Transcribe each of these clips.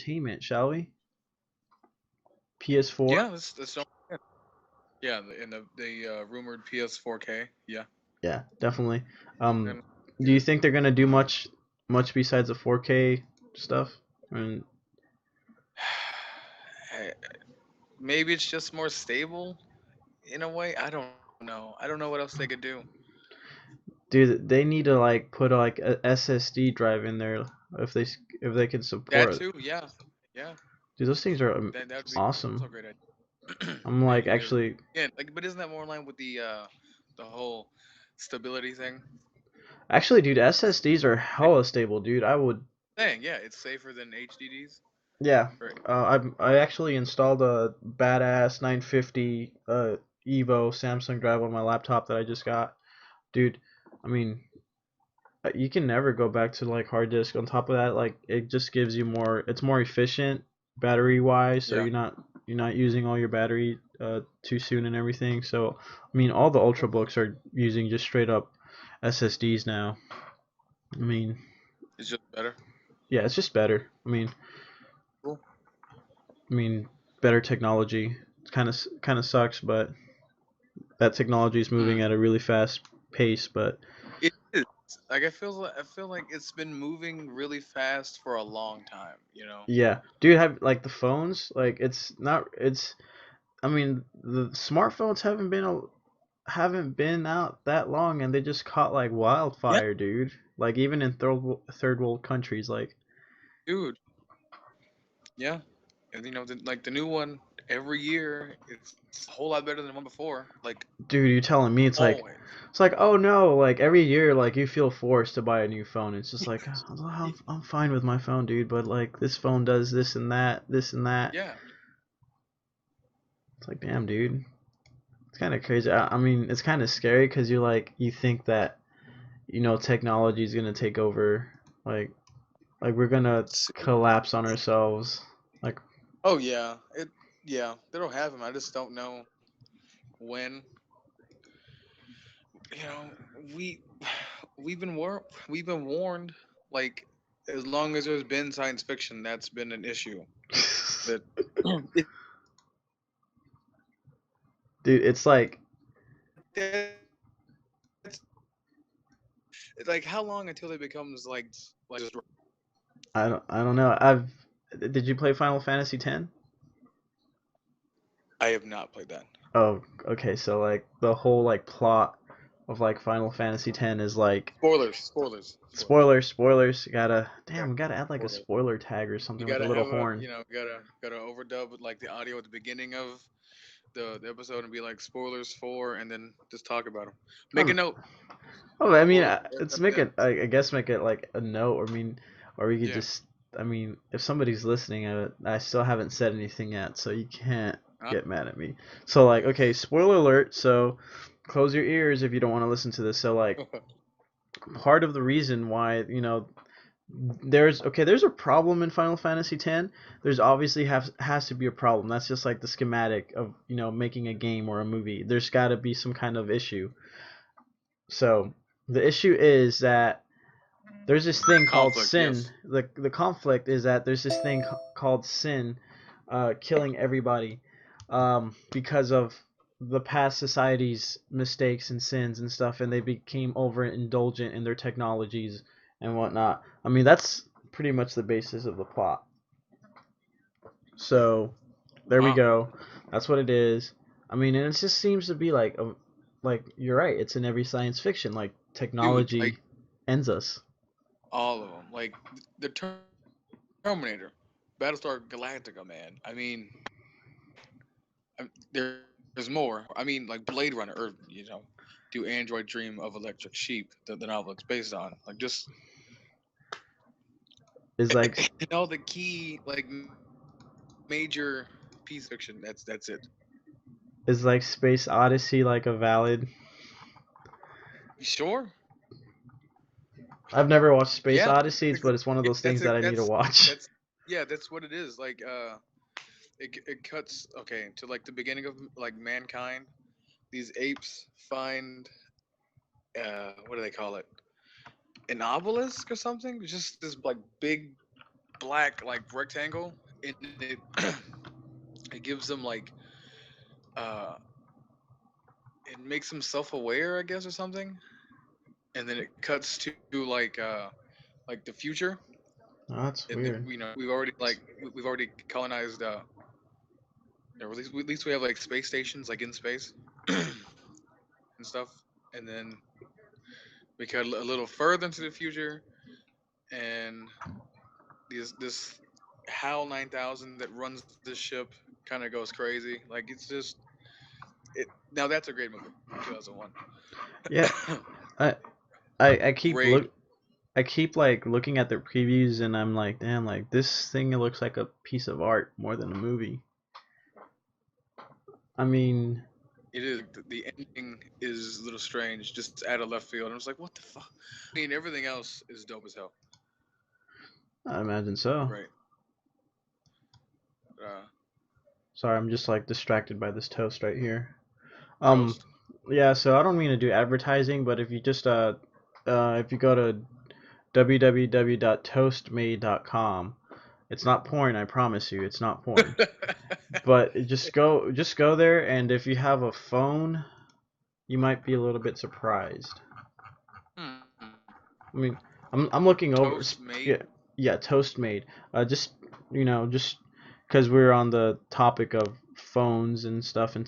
entertainment, shall we? PS4. Yeah, that's not, yeah, the rumored PS4K. Yeah, Yeah, definitely. Um, and do you think they're gonna do much besides the 4K stuff? And maybe it's just more stable in a way. I don't know. I don't know what else they could do. dude, they need to like put like a SSD drive in there if they can That support it. too. Yeah, yeah. Dude, those things are That would be also awesome. a great idea. I'm Yeah, like because actually, yeah, like, but isn't that more in line with the whole stability thing? dude, SSDs are hella stable, dude. I would, Dang, yeah, it's safer than HDDs. yeah. Right. I actually installed a badass 950 Evo Samsung drive on my laptop that I just got, dude. I mean, you can never go back to like hard disk. On top of that, like it just gives you more. It's more efficient battery wise, so Yeah. you're not using all your battery too soon and everything. So I mean, all the ultrabooks are using just straight up SSDs now. I mean, It's just better. yeah, it's just better. Cool. I mean, better technology. It's kind of sucks, but that technology is moving Mm. at a really fast pace. But It is. Like I feel like it's been moving really fast for a long time. You know. yeah, dude, have like the phones. Like it's not. It's. I mean, the smartphones haven't been out that long, and they just caught like Yeah, wildfire, dude. Like even in third world countries, like dude. Yeah, and like the new one every year, it's a whole lot better than the one before. Like dude, you telling me always. it's like oh no, like every year like you feel forced to buy a new phone. It's just like oh, I'm fine with my phone, dude, but like this phone does this and that, this and that. Yeah. It's like damn, dude, it's kind of crazy. I mean, it's kind of scary because you think that technology is gonna take over, like we're gonna See? collapse on ourselves. Like Oh yeah. It. Yeah. They don't have them. I just don't know when. You know, we we've been warned. Like as long as there's been science fiction, that's been an issue. That it, dude, it's like that's it's like how long until it becomes like just I don't know. I've Did you play Final Fantasy X? I have not played that. Oh, okay. So like the whole like plot of like Final Fantasy X is like Spoilers, spoilers, spoilers. spoilers. Yeah, We gotta add like a spoilers. spoiler tag or You something like a gotta little have a horn. gotta overdub with like the audio at the beginning of the episode and be like spoilers for, and then just talk about them. Make a Um, note. I mean, Spoilers. it's And make then it. I guess make it like a note. Or I mean, or we could yeah. just. I mean, if somebody's listening, I still haven't said anything yet, so you can't Huh? get mad at me. So like, okay, spoiler alert. So close your ears if you don't want to listen to this. So like, part of the reason why there's a problem in Final Fantasy X. There's obviously has to be a problem. That's just like the schematic of making a game or a movie. There's got to be some kind of issue. So the issue is that there's this thing called Conflict. sin. Yes. The conflict is that there's this thing called sin, killing everybody, because of the past society's mistakes and sins and stuff, and they became overindulgent in their technologies and whatnot. I mean, that's pretty much the basis of the plot. So there we Wow. go. That's what it is. I mean, and it just seems to be like you're right. It's in every science fiction. Like Dude, like technology ends us. all of them. Like the Terminator, Battlestar Galactica, man. I mean, there's more. I mean, like Blade Runner, or do Android Dream of Electric Sheep, the novel it's based on. Like just Is like all the key like major piece of fiction. That's it. is like Space Odyssey like a valid? You sure? I've never watched Space Yeah. Odysseys, but it's one of Yeah, those things that I need to watch. that's yeah, that's what it is. Like it cuts okay to like the beginning of like mankind. These apes find what do they call it? An obelisk or something? Just this like big black like rectangle, and it gives them uh it makes them self-aware, I guess, or something. And then it cuts to like the future, Oh, that's and weird. we've already colonized or at least we have like space stations like in space and stuff. And then we cut a little further into the future, and this HAL 9000 that runs this ship kind of goes crazy. Like it's just it. Now that's a great movie, 2001. Yeah, I I keep Great. like looking at the previews and I'm like, damn, like this thing looks like a piece of art more than a movie. I mean, It is. The ending is a little strange, just out of left field. I was like, what the fuck? I mean, everything else is dope as hell. I imagine so. Right. Uh, Sorry, I'm just like distracted by this toast right here. Um, Toast. yeah, so I don't mean to do advertising, but if you just if you go to www.toastmade.com, it's not porn, I promise you, it's not porn. But just go there, and if you have a phone, you might be a little bit surprised. Hmm. I mean, I'm looking over. Toast made. Yeah, yeah, toast made. Just just because we're on the topic of phones and stuff and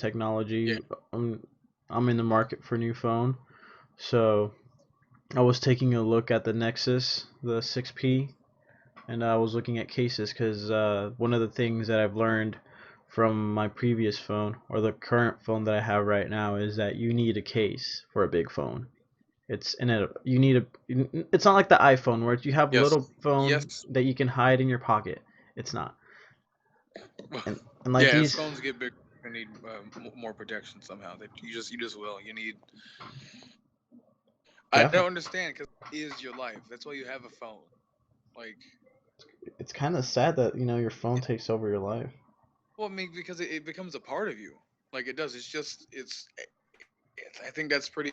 Yeah. technology, I'm in the market for a new phone. So I was taking a look at the Nexus, the 6P, and I was looking at cases because one of the things that I've learned from my previous phone or the current phone that I have right now is that you need a case for a big phone. It's in a you need a it's not like the iPhone where you have a Yes. little phone Yes. that you can hide in your pocket. It's not. And like Yeah. As these phones get bigger, they need more protection somehow. That you just will. You need. I yeah, don't understand because it is your life. That's why you have a phone. Like, it's kind of sad that your phone takes over your life. well, I mean, because it becomes a part of you. Like it does. It's just I think that's pretty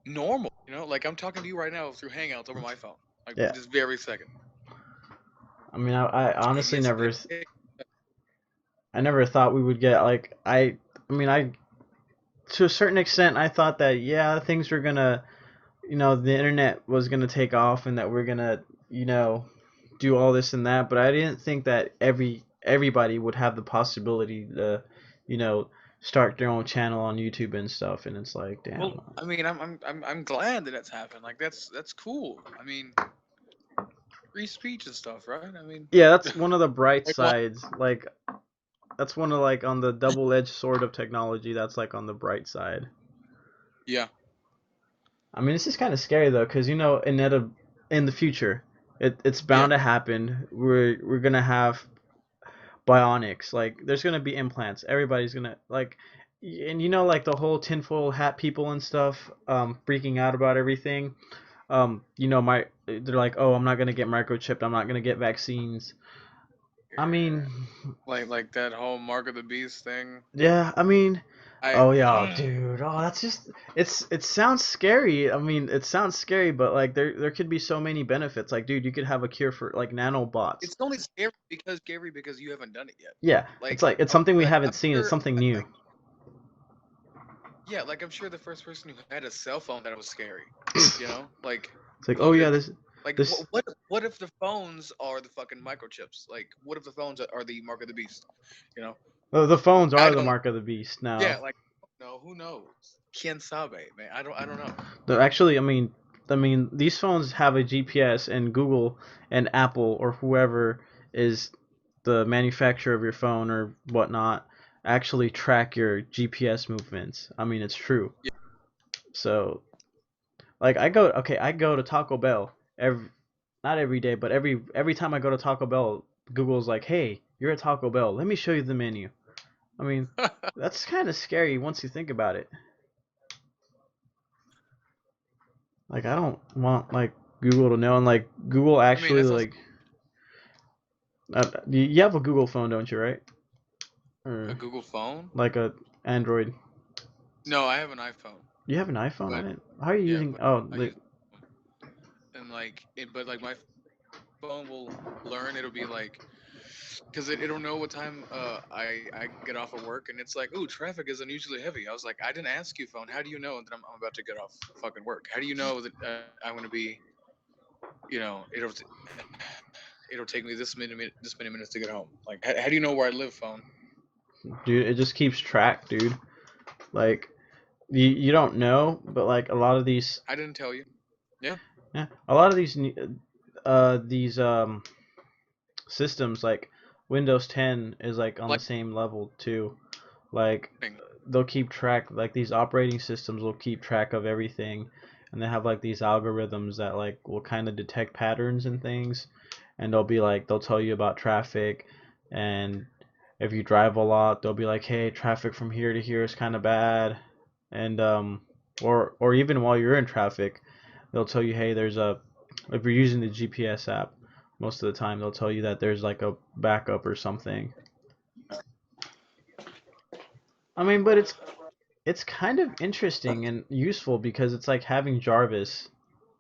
normal. Like I'm talking to you right now through Hangouts over my phone. Like Yeah. this very second. I mean, I honestly It's I never thought we would get like I mean, I to a certain extent I thought that yeah, things were going to the internet was gonna take off and that we're gonna, do all this and that, but I didn't think that everybody would have the possibility to, you know, start their own channel on YouTube and stuff. And it's like, well. damn. I mean, I'm glad that that's happened. Like that's cool. I mean, free speech and stuff, right? I mean, Yeah, that's one of the bright like what? sides. Like that's one of like on the double-edged sword of technology. That's like on the bright side. Yeah, I mean, this is kind of scary though, because in the future, it's yeah. bound to happen. We're gonna have bionics. Like there's gonna be implants. Everybody's gonna like, and like the whole tinfoil hat people and stuff, freaking out about everything. They're like, oh, I'm not gonna get microchipped. I'm not gonna get vaccines. I Yeah. mean, Like that whole Mark of the Beast thing. yeah. I mean, I oh yeah, dude. Oh, that's just it sounds scary. I mean, it sounds scary, but like there could be so many benefits. Like, dude, you could have a cure for like nanobots. it's only scary because you haven't done it yet. Yeah, Like it's something we I'm haven't seen. It's sure something new. yeah, like I'm sure the first person who had a cell phone that was scary. Like It's like, oh look yeah, at like this what if the phones are the fucking microchips? Like what if the phones are the Mark of the Beast? You know, the phones I are the don't. mark of the beast Yeah, now. like no, who knows? Quien sabe, man. I don't know. Actually, I mean, these phones have a GPS, and Google and Apple or whoever is the manufacturer of your phone or whatnot actually track your GPS movements. I mean, it's true. Yeah, So, like, I go to Taco Bell not every day, but every time I go to Taco Bell, Google's like, "Hey, you're at Taco Bell. Let me show you the menu." I mean, that's kind of scary once you think about it. Like, I don't want like Google to know, and like Google I mean actually that sounds like you have a Google phone, don't you, right? a Or Google phone. like a Android. No, I have an iPhone, You have an iPhone? I but didn't. How are you yeah, using? but Oh, I use and I'm like, but like my phone will learn. It'll be like, because it'll know what time I get off of work, and it's like, ooh, traffic is unusually heavy. I was like, I didn't ask you, phone. How do you know that I'm about to get off fucking work? How do you know that I'm gonna be, it'll take me this many minutes to get home? Like, how do you know where I live, phone? Dude, it just keeps track, dude. Like you don't know, but like a lot of these, I didn't tell you. Yeah. yeah, a lot of these systems like Windows 10 is like on the Like, same level too. Like thing. they'll keep track, like these operating systems will keep track of everything, and they have like these algorithms that like will kind of detect patterns and things, and they'll tell you about traffic, and if you drive a lot they'll be like, hey, traffic from here to here is kind of bad, and or even while you're in traffic they'll tell you, hey, there's a, if you're using the GPS app, most of the time they'll tell you that there's like a backup or something. I mean, but it's kind of interesting and useful because it's like having Jarvis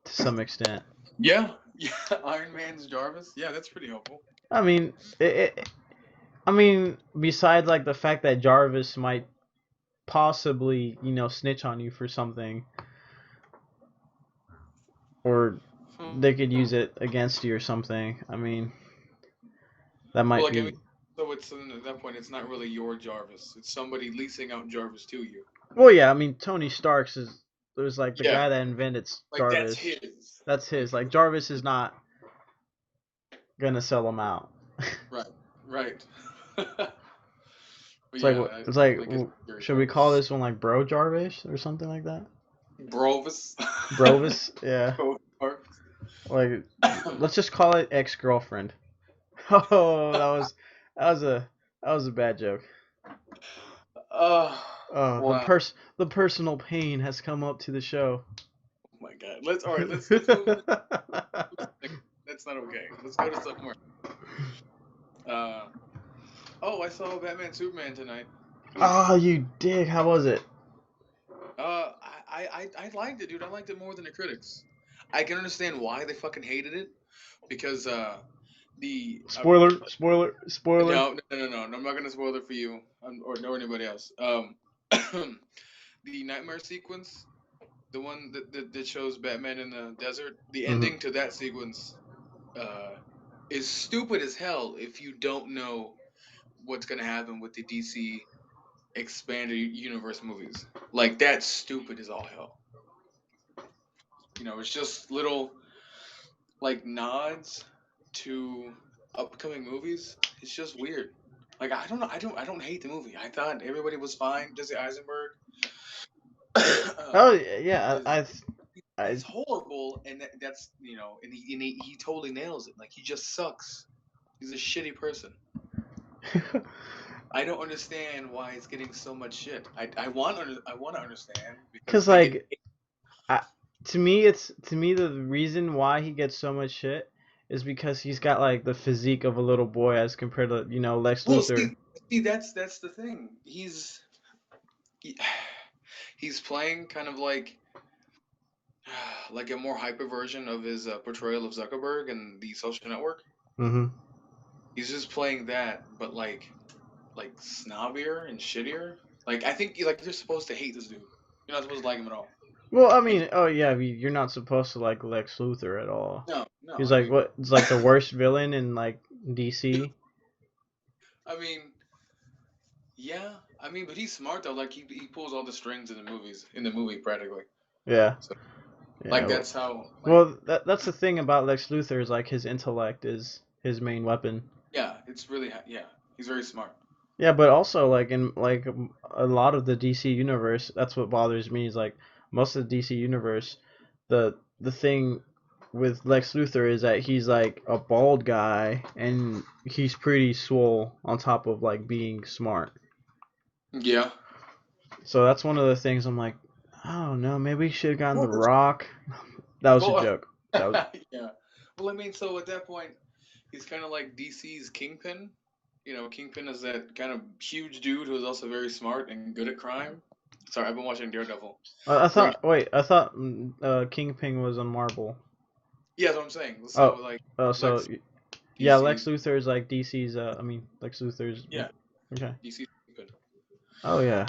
to some extent. Yeah. Yeah. Iron Man's Jarvis. Yeah, that's pretty helpful. I mean, I mean, besides like the fact that Jarvis might possibly, snitch on you for something, or Hmm. they could use it against you or something. I mean, that Well, might like, I mean, be. so it's at that point, it's not really your Jarvis. It's somebody leasing out Jarvis to you. Well, yeah, I mean, Tony Stark's is was like the Yeah, guy that invented like that's Jarvis. his. That's his. Like, Like Jarvis is not gonna sell him out. right, right. But It's like yeah, what? It's like, like it's your should we call Jarvis. this one like Bro Jarvis or something like that? Brovis. Brovis, yeah. Bro Jarvis. Like, let's just call it ex girlfriend. Oh, that was a that was a bad joke. Oh, Oh, wow. the personal pain has come up to the show. Oh my God. All right. Let's move on. That's not okay. Let's go to something more. Uh, oh, I saw Batman Superman tonight. Oh, you dig? How was it? I liked it, dude. I liked it more than the critics. I can understand why they fucking hated it because the Spoiler, spoiler, spoiler. no. I'm not gonna spoil it for you or anybody else. The nightmare sequence, the one that shows Batman in the desert, the Hmm. ending to that sequence uh, is stupid as hell if you don't know what's gonna happen with the DC expanded universe movies. Like that's stupid as all hell. It's just little like nods to upcoming movies. It's just weird. Like I don't know. I don't hate the movie. I thought everybody was fine. Jesse Eisenberg Oh yeah, is I he's horrible, and that's and he totally nails it. Like he just sucks. He's a shitty person. I don't understand why it's getting so much shit. I want to understand because because they get. like I, to me the reason why he gets so much shit is because he's got like the physique of a little boy as compared to Lex Well, Luthor. see, that's the thing. He, he's playing kind of like a more hyper version of his portrayal of Zuckerberg and the Social Network. Hmm. He's just playing that, but like snobbier and shittier. Like I think you're supposed to hate this dude. You're not supposed to like him at all. Well, I And mean, oh yeah, you're not supposed to like Lex Luthor at all. no, no. He's like what? It's like the worst villain in like DC. I mean, yeah. I mean, but he's smart though. Like he pulls all the strings in the movie practically. Yeah, So yeah. like that's how like Well, that's the thing about Lex Luthor is like his intellect is his main weapon. yeah, it's really yeah. He's very smart. Yeah, but also like in like a lot of the DC universe, that's what bothers me is like most of the DC universe, the thing with Lex Luthor is that he's like a bald guy and he's pretty swole on top of like being smart. Yeah. So that's one of the things I'm like, I don't know, maybe we should have gotten Well, The Rock. That was a well, joke. That was yeah. Well, I mean, so at that point, he's kind of like DC's Kingpin. Kingpin is that kind of huge dude who is also very smart and good at crime. Sorry, I've been watching Daredevil. I Very, thought wait, I thought Kingpin was on Marvel. Yeah, that's what I'm saying. So Oh, like oh, so Lex yeah, Lex DC's, Luthor is like DC's. I mean, Lex Luthor's. yeah, Okay. DC's stupid. Oh yeah,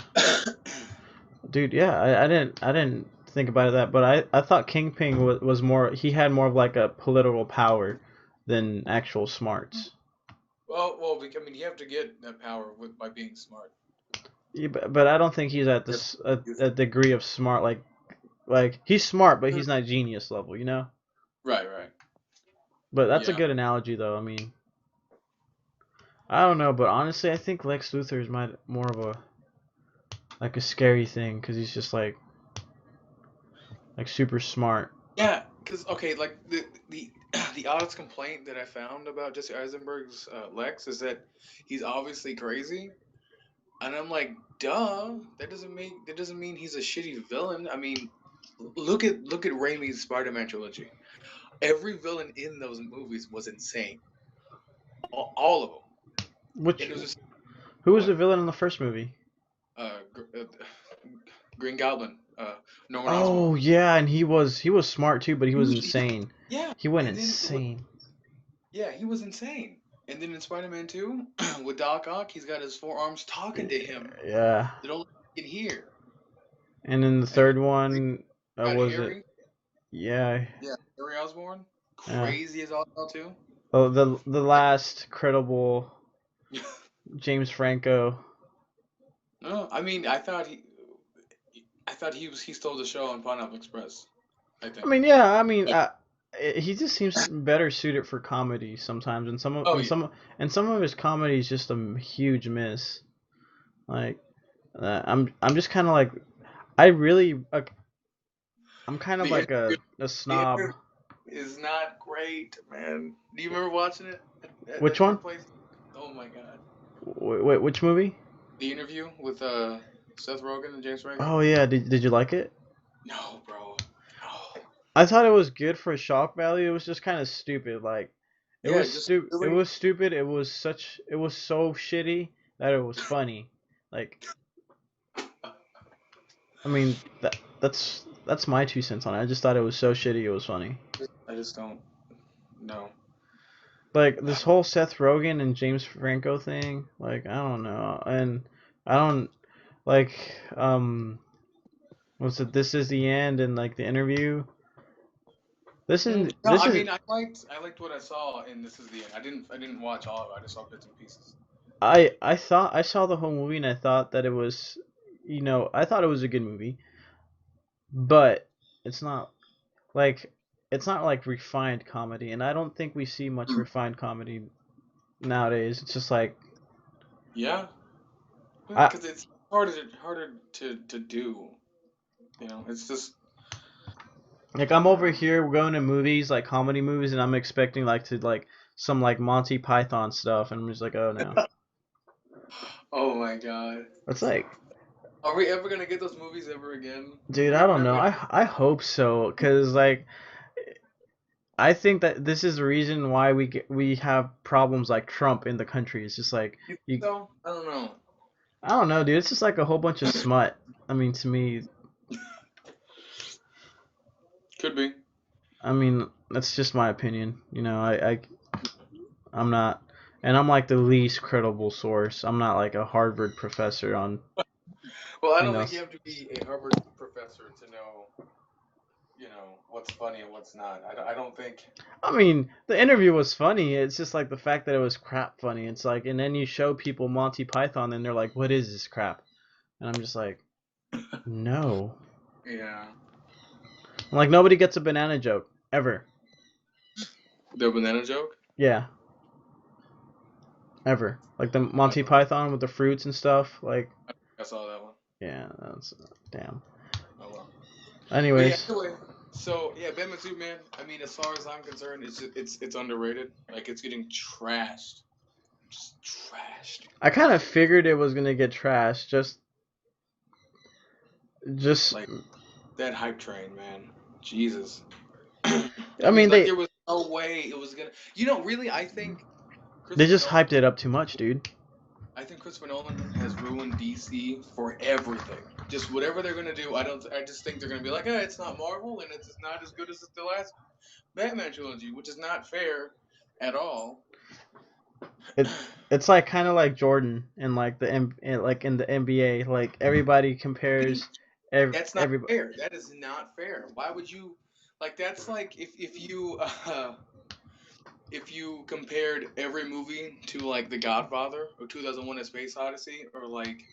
dude. Yeah, I didn't think about that, but I thought Kingpin was more. He had more of like a political power than actual smarts. I mean, you have to get that power by being smart. Yeah, but I don't think he's at Yep. this a degree of smart like he's smart, but he's not genius level, you know. Right, right. But that's a Yeah. good analogy, though. I mean, I don't know, but honestly, I think Lex Luthor is more of a like a scary thing because he's just like super smart. Yeah, because okay, like the the oddest complaint that I found about Jesse Eisenberg's Lex is that he's obviously crazy, and I'm like, duh, that doesn't mean he's a shitty villain. I mean, look at Raimi's Spider-Man trilogy. Every villain in those movies was insane, all of them, and Which it was just who was what the villain in the first movie? Green Goblin, Norman Osborn. Oh yeah, and he was smart too, but he He was was, insane. yeah, He went and then insane. yeah, he was insane. And then in Spider-Man 2, with Doc Ock, he's got his forearms talking to him Yeah, that only he can hear. and then the And then third one got was it? Harry, Yeah, yeah, Harry Osborn, yeah. crazy as all hell too. Oh, the last credible James Franco. No, I mean, I thought he stole the show on Pineapple Express. I I think. mean, yeah, I mean, he just seems better suited for comedy sometimes, and Oh yeah, some of his comedy is just a huge miss. Like, I'm just kind of like, I really, I'm kind of the like interview, a the snob. interview is not great, man. Do you remember watching it Which at your one? place? Oh my god, Wait, which movie? the interview with Seth Rogen and James Franco. Oh yeah, did you like it? No, bro, no. I thought it was good for shock value. It was just kind of stupid. Like, Yeah, just It really. was stupid. It was so shitty that it was funny. Like, I mean, that's my 2 cents on it. I just thought it was so shitty. It was funny. I just don't know. Like this whole Seth Rogen and James Franco thing. Like, I don't know, and I don't like what's it? This is the end, and like the interview. No, This I is mean I liked what I saw, and this is the end. I didn't watch all of it. I just saw bits and pieces. I thought I saw the whole movie and I thought that it was, I thought it was a good movie, but it's not like it's not like refined comedy, and I don't think we see much refined comedy nowadays. It's just like Yeah, I because it's harder to do. It's just like I'm over here going to movies like comedy movies, and I'm expecting like to like some like Monty Python stuff, and I'm just like, oh no, oh my god. it's like, Are we ever gonna get those movies ever again? dude, I We're don't never know. gonna. I hope so, cause like I think that this is the reason why we have problems like Trump in the country. It's just like You think you so? I don't know. I don't know, dude. It's just like a whole bunch of smut. I mean, to me, Could be. I mean, that's just my opinion. I'm not, and I'm like the least credible source. I'm not like a Harvard professor on, Well, I you don't know. think you have to be a Harvard professor to know, what's funny and what's not. I don't think. I mean, the interview was funny. It's just like the fact that it was crap funny. It's like, and then you show people Monty Python, and they're like, "What is this crap?" And I'm just like, "No." Yeah. I'm like, nobody gets a banana joke ever. The banana joke. Yeah, ever. Like the I Monty don't. Python with the fruits and stuff. Like, I saw that one. yeah, that's damn. Oh well. But yeah, Anyways, anyway, so yeah, Batman Superman. I mean, as far as I'm concerned, it's underrated. Like it's getting trashed, just trashed. I kind of figured it was gonna get trashed. Just. Like that hype train, man. Jesus. I I mean, mean, like there was no way it was gonna. Really, I think they Christopher just Nolan. hyped it up too much, dude. I think Christopher Nolan has ruined DC for everything. just whatever they're gonna do. I don't. I just think they're gonna be like, it's not Marvel, and it's not as good as the last Batman trilogy, which is not fair at all. It it's like kind of like Jordan in like like in the NBA. Like everybody I mean, compares that's not everybody. fair. That is not fair. Why would you like? That's like if you compared every movie to like The Godfather or 2001: A Space Odyssey or like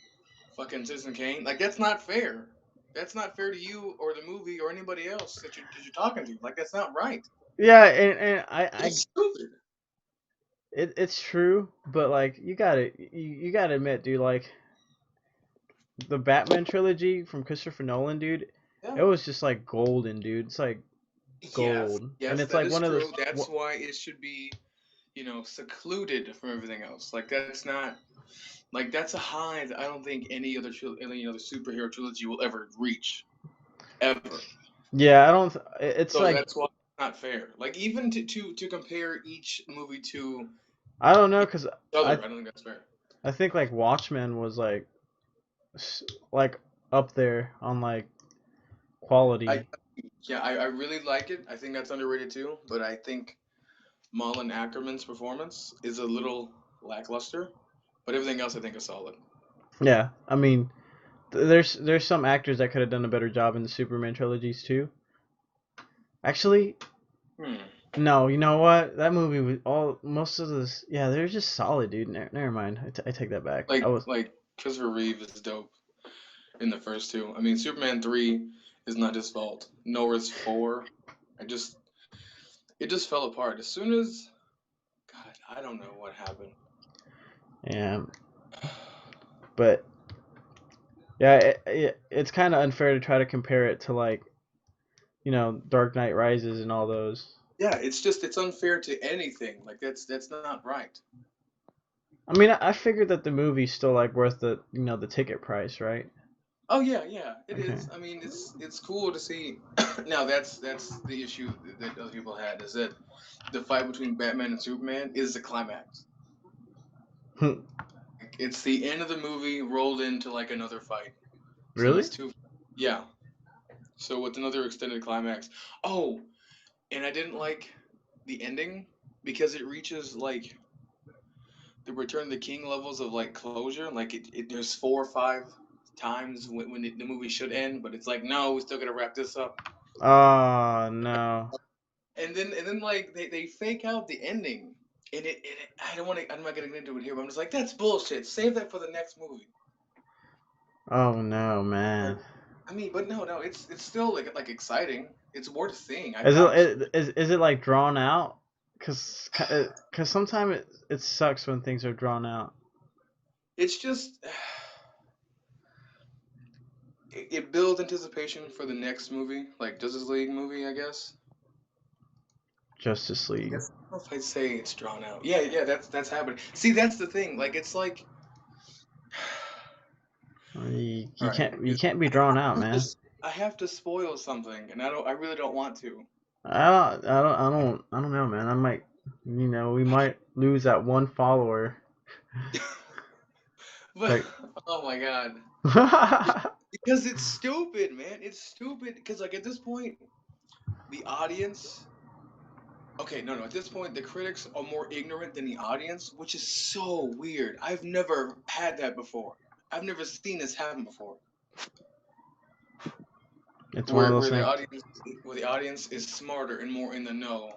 fucking Citizen Kane. Like that's not fair. That's not fair to you or the movie or anybody else that you're talking to. Like that's not right. Yeah, and I It's stupid. it's true, but like you gotta admit, dude, like the Batman trilogy from Christopher Nolan, dude, Yeah. it was just like golden, dude. It's like Yes. gold, and Yes, it's that like is one of the true. That's why it should be, secluded from everything else. Like that's not like that's a high that I don't think any other superhero trilogy will ever reach ever. yeah. I don't. It's So like that's why it's not fair. Like even to compare each movie to I don't know, each cause other, I I don't think that's fair. I think like Watchmen was like up there on like I quality. Yeah, I really like it. I think that's underrated too. But I think Mullen Ackerman's performance is a little lackluster. But everything else I think is solid. Yeah, I mean, there's some actors that could have done a better job in the Superman trilogies too. Actually, Hmm. no, you know what? That movie was all most of this. Yeah, they're just solid, dude. Never mind. I take that back. I was Like Christopher Reeve is dope in the first two. I mean, Superman 3 is not his fault. Nor is 4. I just it just fell apart as soon as God. I don't know what happened. yeah, but yeah, it's kind of unfair to try to compare it to like Dark Knight Rises and all those. Yeah, it's unfair to anything. Like that's not right. I mean, I figured that the movie's still like worth the ticket price, right? Oh yeah, yeah, it Okay. is. I mean, it's cool to see. Now that's the issue that other people had is that the fight between Batman and Superman is the climax. Like, it's the end of the movie rolled into like another fight. So Really? it's two. Yeah. So with another extended climax. Oh, and I didn't like the ending because it reaches like the Return of the King levels of like closure. Like there's 4 or 5 times when the movie should end, but it's like no, we still gotta wrap this up. Oh no. And then like they fake out the ending, and I don't want to. I'm not gonna get into it here, but I'm just like that's bullshit. Save that for the next movie. Oh no, Like, man. I mean, but no, it's still like exciting. It's worth seeing. I Is promise you. it like drawn out? Cause sometimes it sucks when things are drawn out. It's just it builds anticipation for the next movie, like Justice League movie, I guess. Justice I League. guess I don't know if I'd say it's drawn out. Yeah, yeah, that's happening. See, that's the thing. Like it's like, You all right, can't be drawn out, man. I have to spoil something, and I really don't want to. I don't know, man. I might, we might lose that one follower. But Like, oh my god, because it's stupid, man. It's stupid because like at this point, the audience. Okay, no. At this point, the critics are more ignorant than the audience, which is so weird. I've never had that before. I've never seen this happen before. it's one of Where those where the things. audience where the audience is smarter and more in the know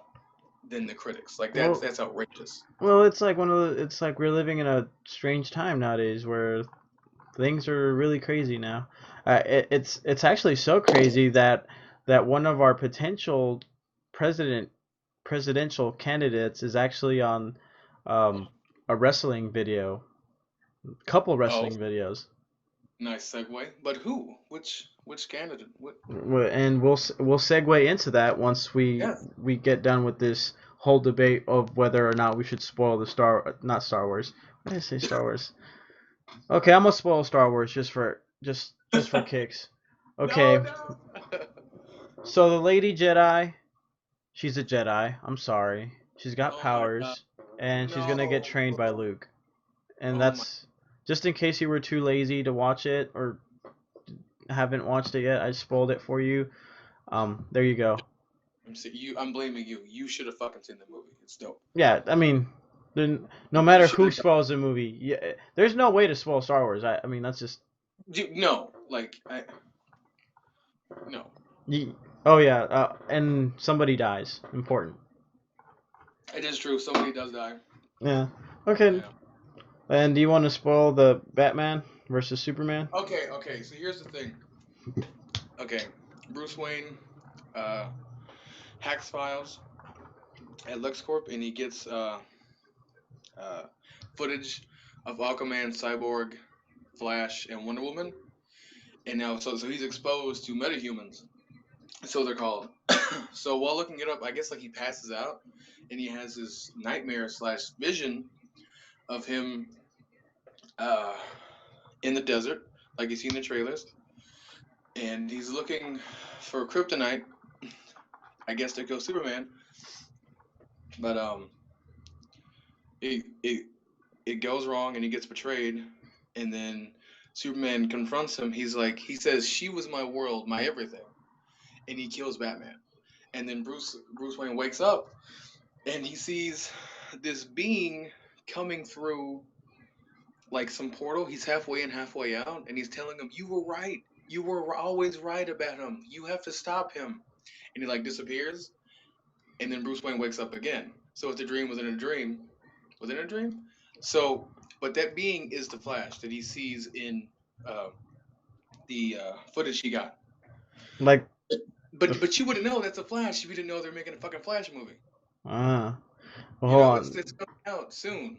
than the critics. Like that's Well, that's outrageous. it's like it's like we're living in a strange time nowadays where things are really crazy now. It's actually so crazy that one of our potential president presidential candidates is actually on um, a wrestling video, couple Oh, wrestling videos, nice segue. But who? Which candidate? What? and we'll segue into that once Yeah. we get done with this whole debate of whether or not we should spoil the not Star Wars. Why did I say Star Wars? Okay, I'm gonna spoil Star Wars just for kicks. No, Okay, no. so the Lady Jedi, she's a Jedi. I'm sorry. She's got Oh my god. powers, and she's gonna get No. trained by Luke. And Oh my. that's just in case you were too lazy to watch it, or haven't watched it yet, I spoiled it for you. There you go. I'm blaming you. You should have fucking seen the movie. It's dope. Yeah, I mean, then no You matter should who have. spoils the movie, yeah, there's no way to spoil Star Wars. I mean, that's just No, like no. you, oh yeah, and somebody dies. Important. It is true. Somebody does die. Yeah. Okay. Yeah. And do you want to spoil the Batman versus Superman? Okay. Okay. So here's the thing. Okay. Bruce Wayne uh, hacks files at LexCorp, and he gets uh, footage of Aquaman, Cyborg, Flash, and Wonder Woman. And now, so he's exposed to metahumans. So they're called. So while looking it up, I guess like he passes out, and he has this nightmare slash vision of him uh, in the desert, like you see in the trailers, and he's looking for kryptonite, I guess, to kill Superman. But it it it goes wrong, and he gets betrayed, and then Superman confronts him. He says, "She was my world, my everything," and he kills Batman. And then Bruce Wayne wakes up, and he sees this being coming through like some portal. He's halfway in, halfway out, and he's telling him, "You were right. You were always right about him. You have to stop him." And he like disappears, and then Bruce Wayne wakes up again. So it's a dream within a dream within a dream. So, but that being is the Flash that he sees in uh, the footage he got. Like the But you wouldn't know that's a Flash if you didn't know they're making a fucking Flash movie. ah. Well, You hold know, on. it's coming out soon,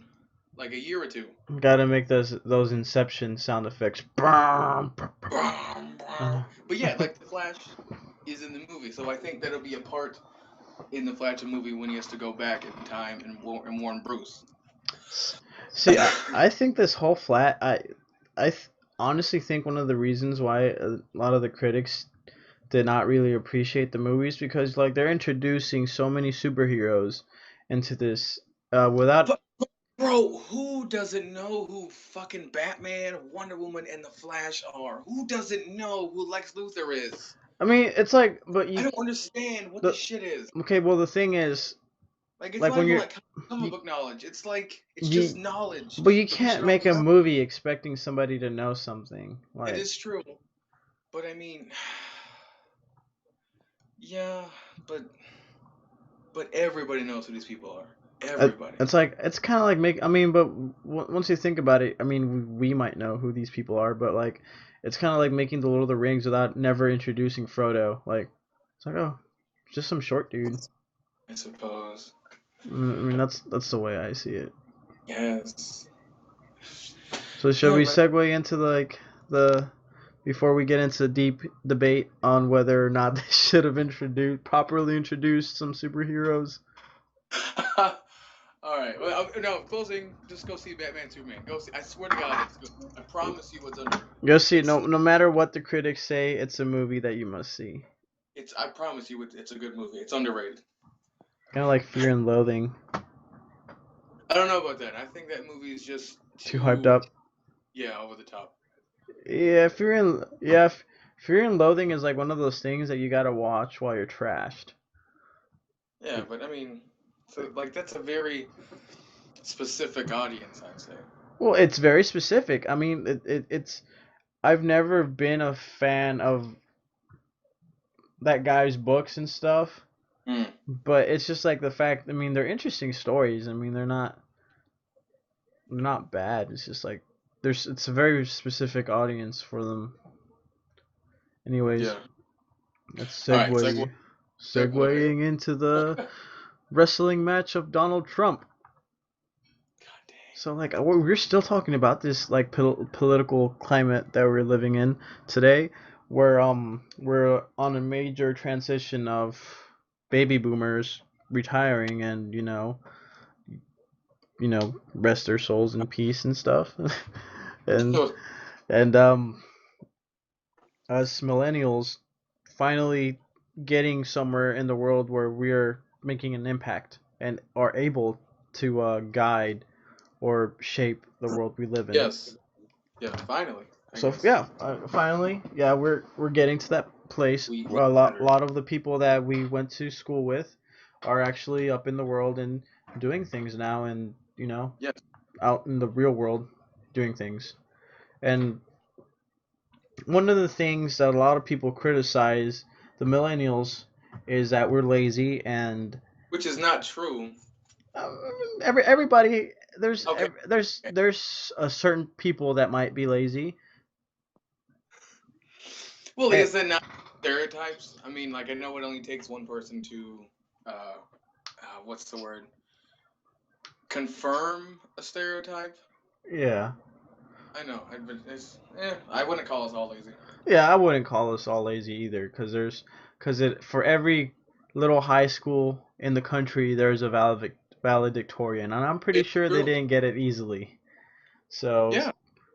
like a year or two. Gotta make those Inception sound effects. But yeah, like the Flash is in the movie, so I think that'll be a part in the Flash movie when he has to go back in time and warn Bruce. See, I think this whole flat. Honestly think one of the reasons why a lot of the critics did not really appreciate the movies because like they're introducing so many superheroes into this without. But bro, who doesn't know who fucking Batman, Wonder Woman, and the Flash are? Who doesn't know who Lex Luthor is? I mean, it's like, but I you don't understand what the this shit is. okay. Well, the thing is, Like, it's like not when even you're like comic you, book knowledge. It's like it's just you knowledge but you that we should can't all make a know. movie expecting somebody to know something It like is true, but I mean, yeah, but everybody knows who these people are. Everybody. it's like it's kind of like make I mean but once you think about it I mean we might know who these people are but like it's kind of like making the Lord of the Rings without never introducing Frodo like it's like oh just some short dude. I suppose. I mean that's the way I see it. Yes. So should No, we man. segue into like the before we get into deep debate on whether or not they should have introduced properly introduced some superheroes? All right. Well, no, closing. Just go see Batman Superman. Go see. I swear to God, it's good. I promise you, it's underrated. Go see it. It's No matter what the critics say, it's a movie that you must see. it's. I promise you, it's a good movie. It's underrated. Kind of like Fear and Loathing. I don't know about that. I think that movie is just Too hyped too, up. yeah, over the top. Fear and Loathing is like one of those things that you gotta watch while you're trashed. Yeah, but I mean, so like that's a very specific audience, I'd say. Well, it's very specific. I mean, it's. I've never been a fan of that guy's books and stuff, Mm, but it's just like the fact. I mean, they're interesting stories. I mean, they're not bad. It's just like there's. It's a very specific audience for them. Anyways, yeah. let's All right. Segue. Segue. segueing into the wrestling match of Donald Trump. God dang. So like we're still talking about this like political climate that we're living in today, where we're on a major transition of baby boomers retiring and rest their souls in peace and stuff, and and us millennials finally getting somewhere in the world where we're making an impact and are able to guide or shape the world we live in. Yes. Yeah. Finally. I So guess yeah, finally, yeah, we're getting to that place. we A entered. lot of the people that we went to school with are actually up in the world and doing things now, and Yes, out in the real world doing things. And one of the things that a lot of people criticize the millennials is that we're lazy and which is not true. uh, everybody Okay. there's a certain people that might be lazy. Well, And, is that not stereotypes? I mean, like I know it only takes one person to, uh, what's the word? Confirm a stereotype. yeah. I know, but I wouldn't call us all lazy. Yeah, I wouldn't call us all lazy either, because it for every little high school in the country there's a valedictorian, and I'm pretty It's sure they true. didn't get it easily. So, Yeah,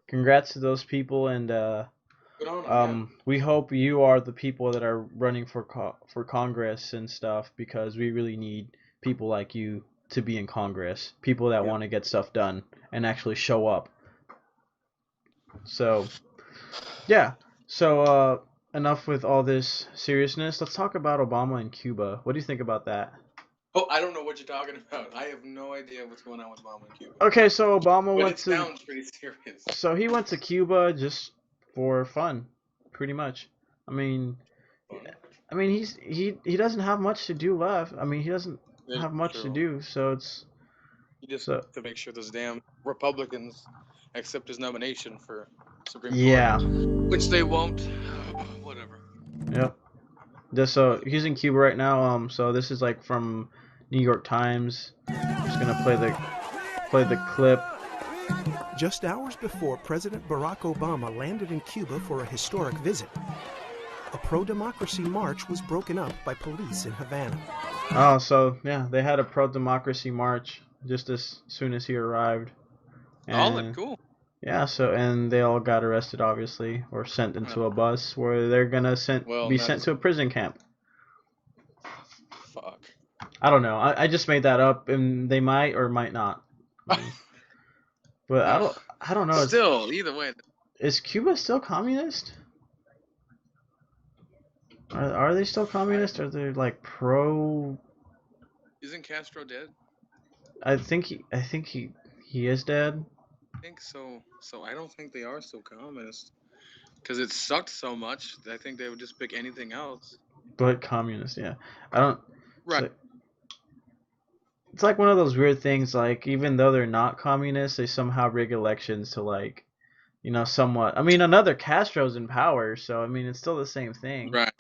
congrats to those people, and good on them. Yeah, we hope you are the people that are running for for Congress and stuff, because we really need people like you to be in Congress, people that yeah. want to get stuff done and actually show up. So, yeah. So, enough with all this seriousness. Let's talk about Obama and Cuba. What do you think about that? Oh, I don't know what you're talking about. I have no idea what's going on with Obama in Cuba, Okay, so Obama but went it to sounds pretty serious. so he went to Cuba just for fun, pretty much. I mean, Fun. he doesn't have much to do left. I mean, he doesn't It's have much to true. do, so it's He just so to make sure those damn Republicans accept his nomination for Supreme Court, yeah. which they won't. Whatever. Yep. Just so Doesn't he's in Cuba right now. So this is like from New York Times. I'm just gonna play the clip. Just hours before President Barack Obama landed in Cuba for a historic visit, a pro-democracy march was broken up by police in Havana. Oh, so yeah, they had a pro-democracy march just as soon as he arrived, Solid, and cool. yeah, and they all got arrested, obviously, or sent into a bus where they're gonna Well, be not sent as to a prison camp. fuck. I don't know. I just made that up, and they might or might not. I mean, but Ugh. I don't know. Still, either way, Is Cuba still communist? Are they still I communist? Are they like pro? isn't Castro dead? I think he is dead. I think so. So I don't think they are still communist because it sucked so much. I think they would just pick anything else. But communist, yeah. I don't. It's Right. like it's like one of those weird things. Like even though they're not communists, they somehow rig elections to like somewhat. I mean, another Castro's in power, so I mean it's still the same thing. Right.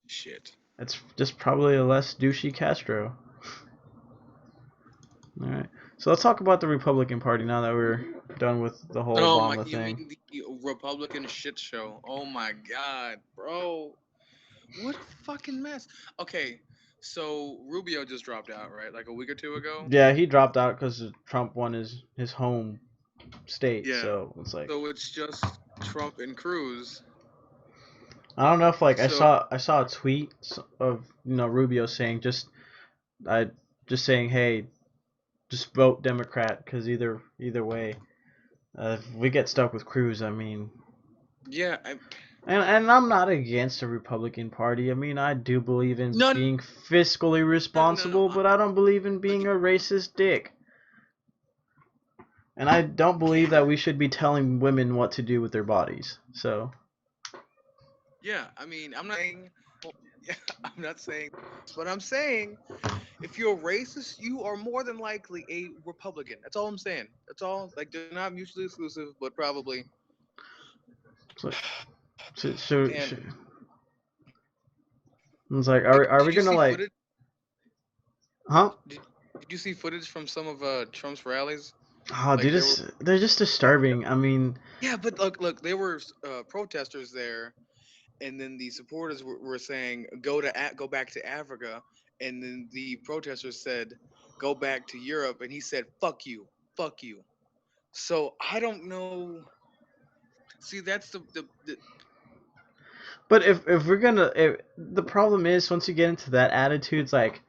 Shit. It's just probably a less douchey Castro. All right. So let's talk about the Republican Party now that we're done with the whole Oh my! Obama You thing. mean the Republican shit show? Oh my god, bro! What a fucking mess. Okay, so Rubio just dropped out, right? Like a week or two ago. Yeah, he dropped out because Trump won his home state. Yeah. So it's like So it's just Trump and Cruz. I don't know if like So I saw a tweet of Rubio saying I just saying hey, just vote Democrat because either way, if we get stuck with Cruz, I mean, yeah, and I'm not against the Republican Party. I mean, I do believe in no, being fiscally no. responsible, but I don't believe in being a racist dick. And I don't believe Okay. that we should be telling women what to do with their bodies. So, Yeah, I mean, I'm not saying. Yeah, I'm not saying, but I'm saying if you're a racist, you are more than likely a Republican. That's all I'm saying. That's all. Like they're not mutually exclusive, but probably. so, so, And it's like, did, are did we you gonna see like, footage? huh? Did you see footage from some of Trump's rallies? Oh, Like dude, there were. they're just disturbing. I mean, Yeah, but look, there were protesters there, and then the supporters were saying go back to Africa, and then the protesters said go back to Europe, and he said fuck you. So I don't know. See, that's the but if we're gonna, the problem is once you get into that attitude, it's like,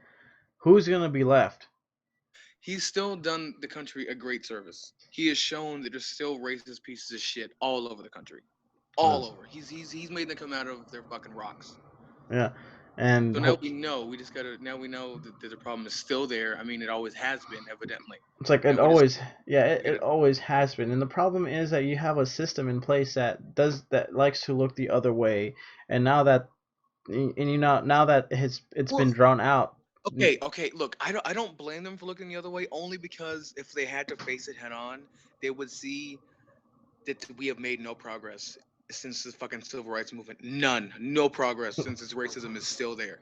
who's gonna be left? he's still done the country a great service. He has shown that there's still racist pieces of shit all over the country, all Yes. over. He's made them come out of their fucking rocks. Yeah, and So now hope we know. We just gotta. Now we know that the problem is still there. I mean, it always has been, evidently. it's like it Now we just always, yeah, we it gotta. always has been. And the problem is that you have a system in place that likes to look the other way, and now that it's Well, been drawn out. okay. Look, I don't blame them for looking the other way. Only because if they had to face it head on, they would see that we have made no progress since the fucking civil rights movement. None, no progress since this racism is still there.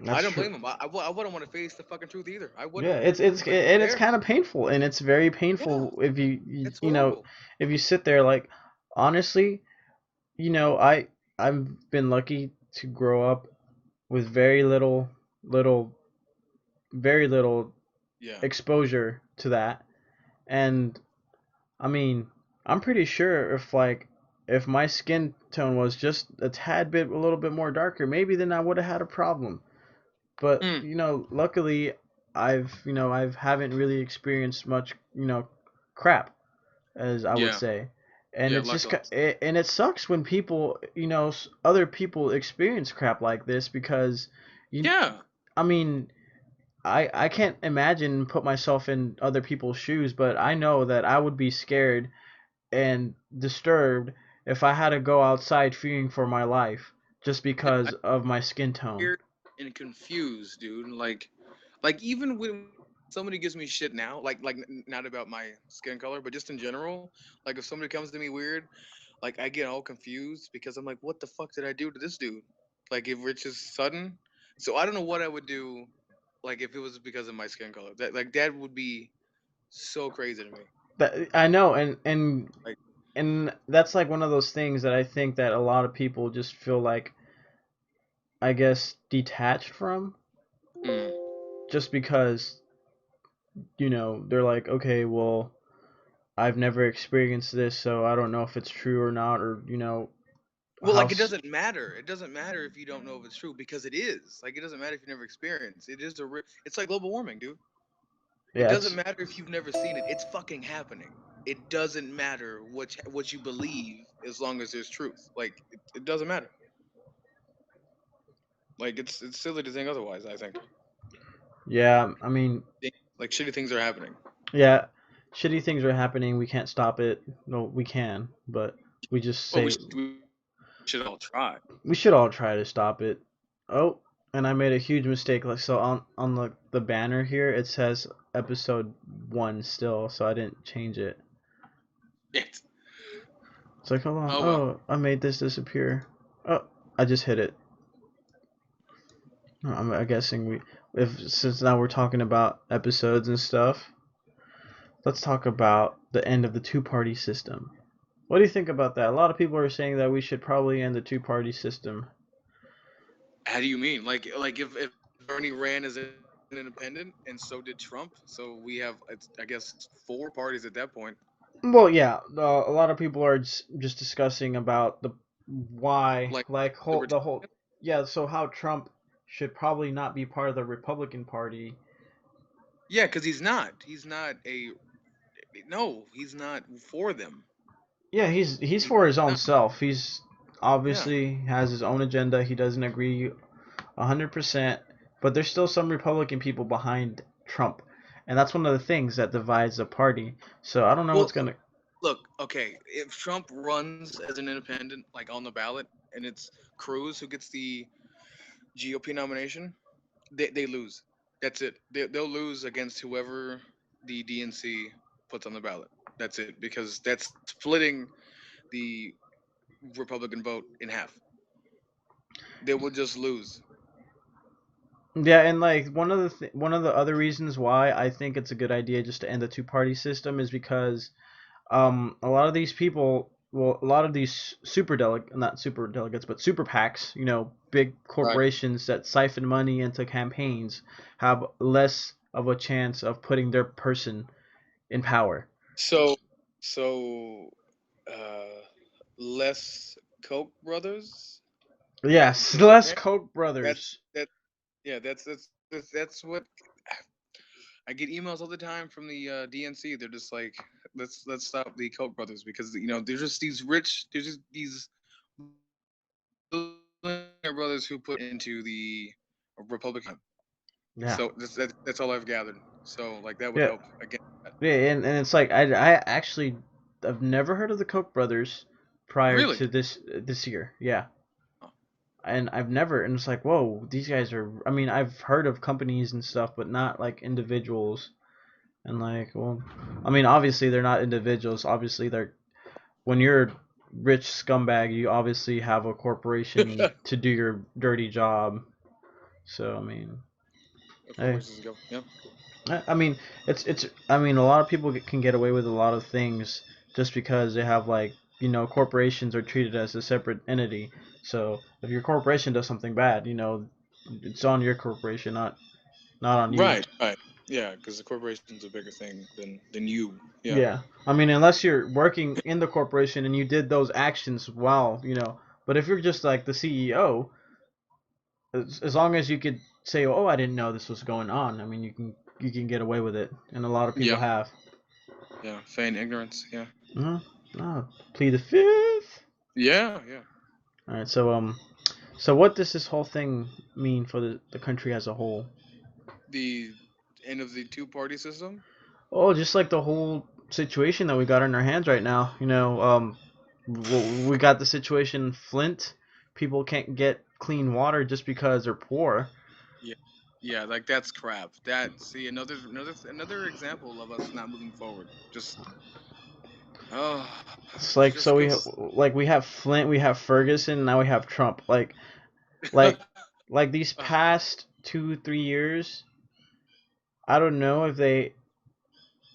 I That's don't true. blame them. I wouldn't want to face the fucking truth either. I Yeah, wouldn't. But it's and it's there. kind of painful, and it's very Yeah, painful if it's you know horrible. if you sit there like honestly, I've been lucky to grow up with little very little Yeah. exposure to that. And I mean, I'm pretty sure if my skin tone was just a tad bit a little bit more darker, maybe then I would have had a problem. But Mm, luckily I've haven't really experienced much crap, as I would yeah. say. And Yeah. it's just Luckily. and it sucks when people other people experience crap like this because you Yeah. I mean I can't imagine and put myself in other people's shoes, but I know that I would be scared and disturbed if I had to go outside fearing for my life just Yeah. because I'm of my skin tone. scared and confused, dude. Like even when somebody gives me shit now, not about my skin color, but just in general, like if somebody comes to me weird, like I get all confused because I'm like, what the fuck did I do to this dude? Like if it's just sudden. So I don't know what I would do, like if it was because of my skin color. That would be so crazy to me. That I know, Like, and that's like one of those things that I think that a lot of people just feel like, I guess, detached from, mm. just because they're like, okay, well, I've never experienced this, so I don't know if it's true or not, or Well, how like it doesn't matter. It doesn't matter if you don't know if it's true because it is. Like it doesn't matter if you never experienced. It is it's like global warming, dude. It yeah, doesn't it's matter if you've never seen it. It's fucking happening. It doesn't matter what you believe as long as there's truth. Like it doesn't matter. Like it's silly to think otherwise, I think. yeah, I mean, Like shitty things are happening. yeah, shitty things are happening. We can't stop it. No, we can, but we just Well, say we should all try. we should all try to stop it. Oh, and I made a huge mistake. Like, so on the banner here, it says episode 1 still, so I didn't change it. It. It's like, hold on. Oh well. Oh, I made this disappear. Oh, I just hit it. I'm guessing if since now we're talking about episodes and stuff, let's talk about the end of the two-party system. What do you think about that? A lot of people are saying that we should probably end the two-party system. How do you mean? Like if Bernie ran as an independent and so did Trump, so we have I guess four parties at that point. Well, yeah, a lot of people are just discussing about the why, Like like libertarian. the whole, yeah. So how Trump should probably not be part of the Republican Party. Yeah, because he's not. He's not a. No, he's not for them. Yeah, he's He's for his own not. self. He's Yeah. obviously has his own agenda. He doesn't agree 100%, but there's still some Republican people behind Trump, and that's one of the things that divides the party. So I don't know Well, what's gonna. look. Okay, if Trump runs as an independent, like on the ballot, and it's Cruz who gets the GOP nomination, they lose. That's it. They'll lose against whoever the DNC puts on the ballot. That's it, because that's splitting the Republican vote in half. They will just lose. Yeah, and like one of the other reasons why I think it's a good idea just to end the two-party system is because a lot of these people, well, a lot of these not super delegates, but super PACs, big Right. corporations that siphon money into campaigns, have less of a chance of putting their person in power. So, so, uh, less Koch brothers. Yes, Is that less right? Koch That's brothers. that. Yeah, that's what I get emails all the time from the DNC. They're just like, let's stop the Koch brothers because they're just these rich. They're just these billionaire brothers who put into the Republican. Yeah. So that's all I've gathered. So like that would Yeah. help again. Yeah, and it's like I actually I've never heard of the Koch brothers prior Really? to this year. Yeah. Oh, And I've never, and it's like, whoa, these guys are, I mean, I've heard of companies and stuff, but not like individuals. And like, well, I mean, obviously they're not individuals. Obviously they're, when you're a rich scumbag, you obviously have a corporation to do your dirty job. So, I mean, of hey, corporations go. Yeah. I mean, I mean, a lot of people can get away with a lot of things just because they have like, corporations are treated as a separate entity. So if your corporation does something bad, it's on your corporation, not on you. Right. Right. Yeah, because the corporation's a bigger thing than you. Yeah. Yeah. I mean, unless you're working in the corporation and you did those actions while, but if you're just like the CEO, as long as you could say, "Oh, I didn't know this was going on." I mean, you can get away with it, and a lot of people Yeah. have. Yeah. Feign ignorance. Yeah. No, plead the fifth. Yeah. Yeah. All right. So what does this whole thing mean for the country as a whole? The end of the two-party system. Oh, just like the whole situation that we got in our hands right now. We got the situation in Flint. People can't get clean water just because they're poor. Yeah. Yeah. Like that's crap. That see another example of us not moving forward. Just oh, It's it like just so goes. we have Flint, we have Ferguson, now we have Trump. Like like these uh, past 2 3 years, I don't know if they,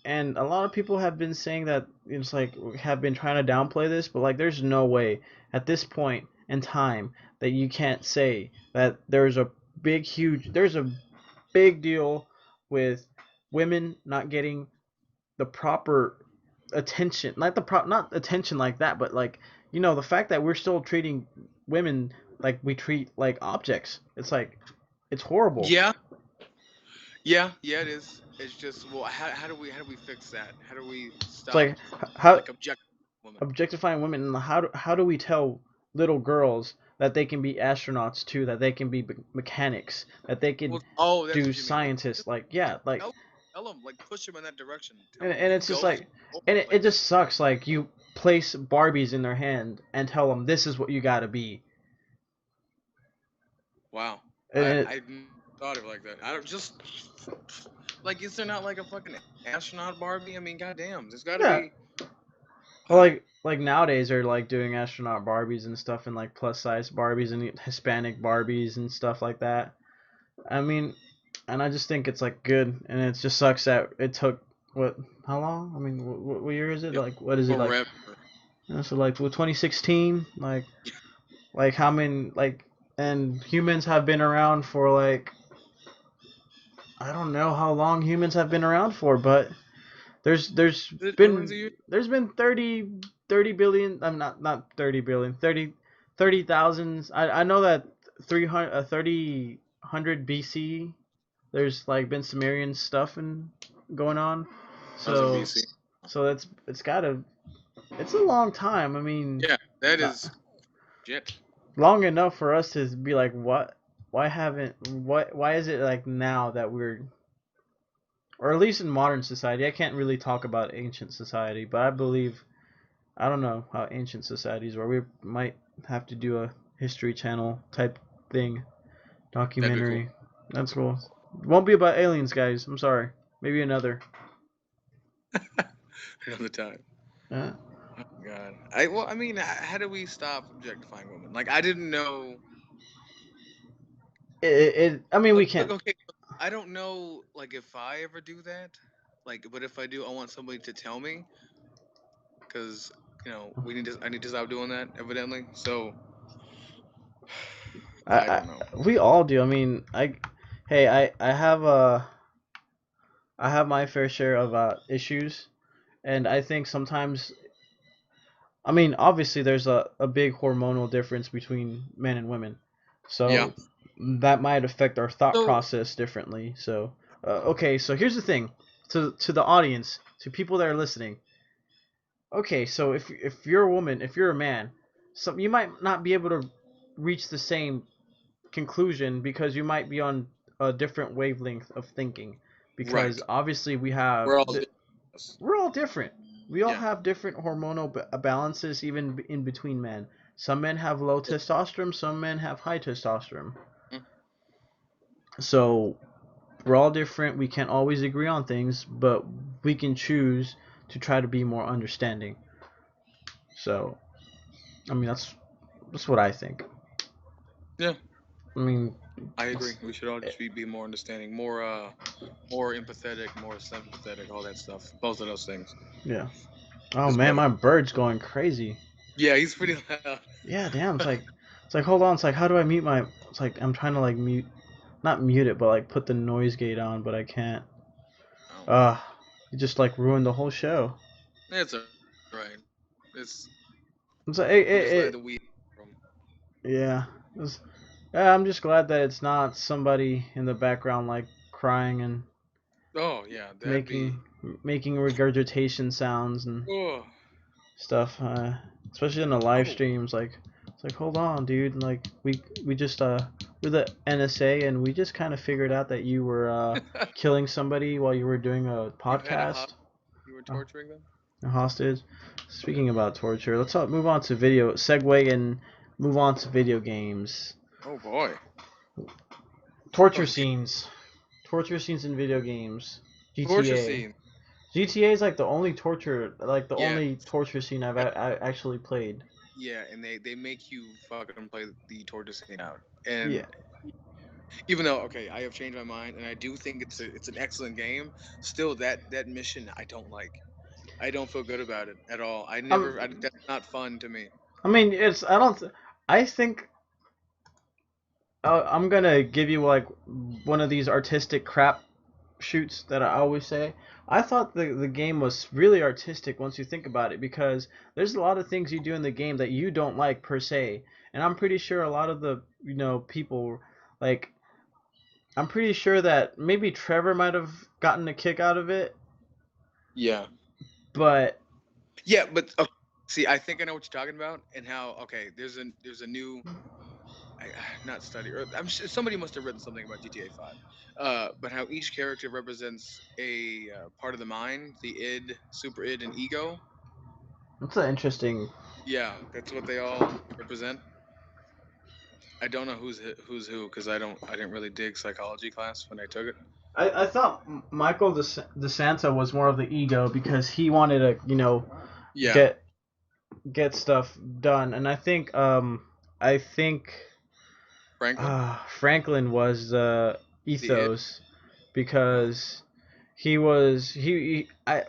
and a lot of people have been saying that it's like have been trying to downplay this, but like there's no way at this point in time that you can't say that there's a big deal with women not getting the proper attention, not attention like that, but like the fact that we're still treating women like we treat like objects. It's like it's horrible. yeah. Yeah. Yeah. It is. It's just well. How do we fix that? How do we It's stop like how like object women? objectifying women, and how do we tell little girls that they can be astronauts too, that they can be mechanics, that they can Well, oh, that's do what you mean. scientists, like Yeah, yeah, like, tell them, like push them in that direction. Tell them and you it's just go for like, it. and it Like just sucks, like you place Barbies in their hand and tell them this is what you got to be. wow, And I thought of it like that. I don't just like is there not like a fucking astronaut Barbie? I mean, goddamn, there's got to yeah, be. well, like nowadays they're like doing astronaut Barbies and stuff, and like plus size Barbies and Hispanic Barbies and stuff like that. I mean, and I just think it's like good, and it just sucks that it took what, how long? I mean, what year is it? Yep, Like, what is it like? forever. So like, 2016, like how many, like, and humans have been around for like, I don't know how long humans have been around for, but there's there's Is it millions of been years? there's been 30 billion. I'm not 30 billion. 30,000. I know that 300 30 BC. There's like been Sumerian stuff and going on. Thousand So BC. it's a long time. I mean, Yeah, that not is shit. long enough for us to be like, what? Why is it like now that we're, or at least in modern society? I can't really talk about ancient society, but I believe, I don't know how ancient societies were. We might have to do a History Channel type thing, That'd be cool. documentary. That's cool. Won't be about aliens, guys. I'm sorry. Maybe another. Another time. Uh, Oh, God. I mean, how do we stop objectifying women? Like I didn't know. I mean, we Look, can't. okay, I don't know, like if I ever do that, like, but if I do, I want somebody to tell me, because I need to stop doing that, evidently. So I, I I don't know. we all do. I mean, hey, I have my fair share of issues, and I think sometimes, I mean, obviously there's a big hormonal difference between men and women, Yeah. so that might affect our thought So process differently. So Okay, so here's the thing, to the audience, to people that are listening. Okay, so if you're a woman, if you're a man, you might not be able to reach the same conclusion because you might be on a different wavelength of thinking. Because Right. obviously We're all different. we're all different. We all Yeah. have different hormonal balances, even in between men. Some men have low testosterone, some men have high testosterone. Mm. So we're all different. We can't always agree on things, but we can choose to try to be more understanding. So, I mean, that's what I think. Yeah. I mean, I agree. We should all just be more understanding, more empathetic, more sympathetic, all that stuff. Both of those things. yeah. Oh It's man, better. my bird's going crazy. Yeah, he's pretty loud. Yeah, damn. It's like hold on. It's like how do I mute my? It's like I'm trying to like mute, not mute it, but like put the noise gate on, but I can't. Oh, You just like ruined the whole show. it's all right. It's. It's like I'm just glad that we. yeah. Yeah, I'm just glad that it's not somebody in the background like crying and Oh yeah, that'd be. making making regurgitation sounds and Oh. stuff. Especially in the live Oh. streams, like it's like hold on, dude. Like we just we're the NSA and we just kind of figured out that you were killing somebody while you were doing a You had podcast. you were Oh, torturing them. a hostage. Speaking about torture, let's move on to video segue and move on to video games. Oh boy. Torture Okay. scenes. Torture scenes in video games. Torture GTA. scene. GTA is like the only Yeah. torture scene I actually played. Yeah, and they make you fucking play the torture scene out. And Yeah. even though okay, I have changed my mind, and I do think it's an excellent game. Still, that mission I don't like. I don't feel good about it at all. Um, That's not fun to me. I mean, I don't. I think I'm gonna give you like one of these artistic crap shoots that I always say. I thought the game was really artistic once you think about it because there's a lot of things you do in the game that you don't like per se, and I'm pretty sure a lot of the people like I'm pretty sure that maybe Trevor might have gotten a kick out of it, Yeah. but Yeah, but okay, see, I think I know what you're talking about, and how okay, there's a new not study, or I'm sure somebody must have written something about GTA 5. But how each character represents a part of the mind, the id, super id, and ego. it's an interesting. Yeah, that's what they all represent. I don't know who's who because I didn't really dig psychology class when I took it. I thought Michael DeSanta was more of the ego because he wanted to Yeah, get stuff done, and I think Franklin, Franklin was the the id. ethos Oh. because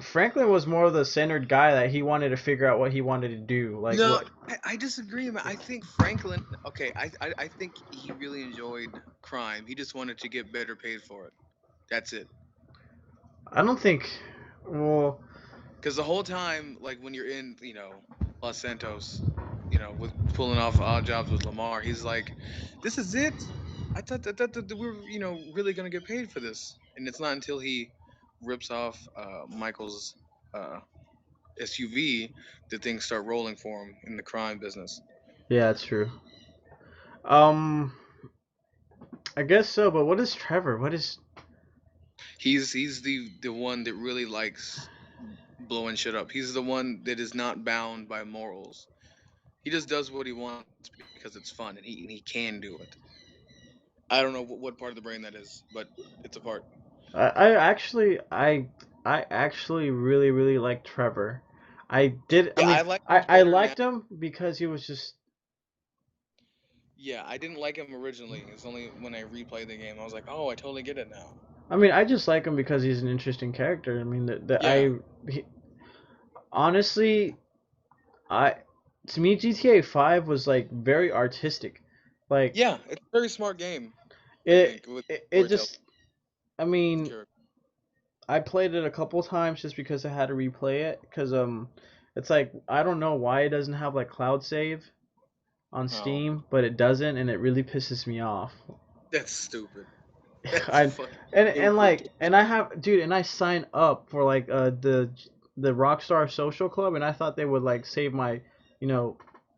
Franklin was more of the centered guy that he wanted to figure out what he wanted to do, like No, what. I disagree, man. I think Franklin. Okay, I think he really enjoyed crime. He just wanted to get better paid for it. That's it. I don't think. Well, Because the whole time, like when you're in, Los Santos, with pulling off odd jobs with Lamar, he's like, "This is it. I thought that we were, really gonna get paid for this." And it's not until he rips off Michael's uh, SUV that things start rolling for him in the crime business. yeah, it's true. Um, I guess so. But what is Trevor? What is? He's the one that really likes blowing shit up. He's the one that is not bound by morals. He just does what he wants because it's fun, and he can do it. I don't know what part of the brain that is, but it's a part. I actually really like Trevor. I did. I Yeah, I mean, like him I better now. liked him because he was just. Yeah, I didn't like him originally. It's only when I replayed the game I was like, oh, I totally get it now. I mean, I just like him because he's an interesting character. I mean, Yeah, honestly, I to me GTA 5 was like very artistic. Like yeah, it's a very smart game. I it think with it storytelling just I mean, character. I played it a couple times just because I had to replay it cuz it's like I don't know why it doesn't have like cloud save on Oh, Steam, but it doesn't and it really pisses me off. that's stupid. That's I fucking and incredible. like and I have dude and I sign up for like the Rockstar Social Club and I thought they would like save my you know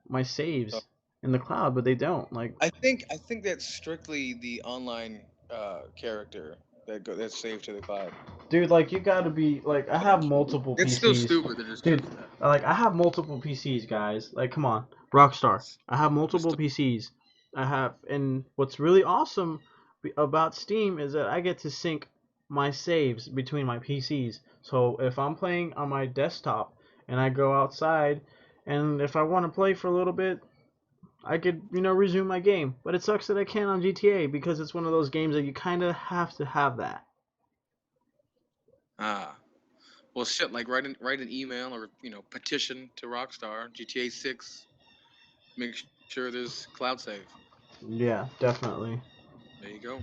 my saves in the cloud, but they don't. Like I think that's strictly the online character that's saved to the cloud. dude, like you gotta be like I have multiple It's still PCs. stupid. They're just Dude, doing that. like I have multiple PCs, guys. Like come on. Rockstar. I have Just multiple PCs. I have and what's really awesome about Steam is that I get to sync my saves between my PCs. So if I'm playing on my desktop and I go outside and if I want to play for a little bit, I could, resume my game. But it sucks that I can't on GTA because it's one of those games that you kind of have to have that. ah. Well, shit. Like write an email or petition to Rockstar GTA 6. Make sure there's cloud save. Yeah, definitely. There you go.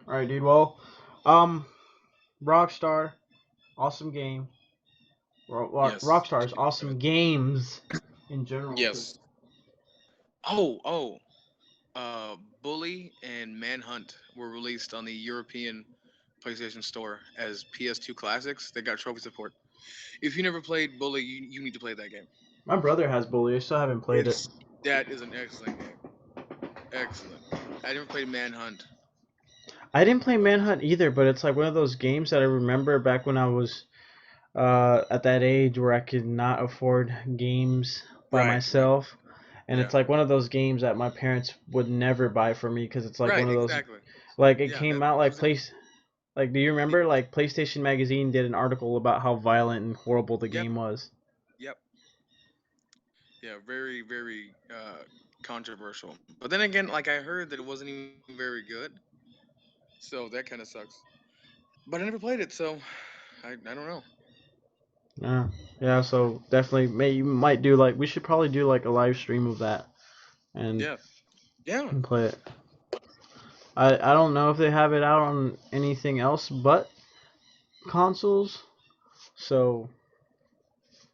All right, dude. Well, um, Rockstar, awesome game. Yes. Rockstar's awesome games in general. Yes. Oh. Bully and Manhunt were released on the European PlayStation Store as PS2 classics. They got trophy support. If you never played Bully, you need to play that game. My brother has Bully. I still haven't played it. That is an excellent game. Excellent. I never played Manhunt. I didn't play Manhunt either, but it's like one of those games that I remember back when I was at that age where I could not afford games by Right. myself. And Yeah. it's like one of those games that my parents would never buy for me because it's like one Right. of those, Exactly. like it Yeah. came That, out that like was it. place, like do you remember like PlayStation Magazine did an article about how violent and horrible the Yep. game was? Yep. Yeah. Very very controversial. But then again, like I heard that it wasn't even very good. So that kind of sucks. But I never played it, so I don't know. Yeah, yeah. So definitely, you might do like we should probably do like a live stream of that and Yeah. Yeah. play it. I don't know if they have it out on anything else but consoles. So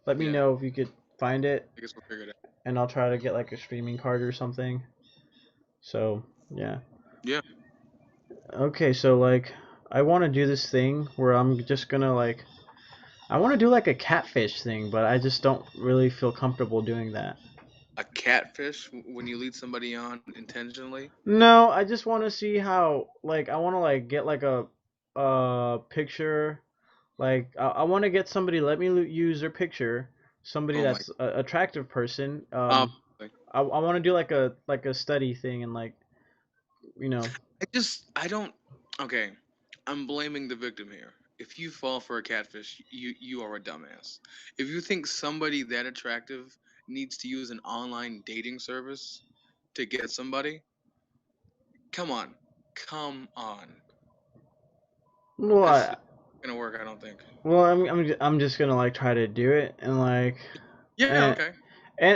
let me Yeah. know if you could find it, I guess we'll figure it out. and I'll try to get like a streaming card or something. So yeah. Yeah. Okay, so like I want to do this thing where I'm just gonna like I want to do like a catfish thing, but I just don't really feel comfortable doing that. A catfish when you lead somebody on intentionally. No, I just want to see how like I want to like get like a picture. Like I want to get somebody let me use their picture, somebody Oh my. that's a attractive person. Like, I want to do like a study thing and like you know. I don't. Okay, I'm blaming the victim here. If you fall for a catfish, you are a dumbass. If you think somebody that attractive needs to use an online dating service to get somebody, come on, come on. Well, That's just not gonna work. I don't think. I'm just gonna like try to do it and like Yeah. and Okay.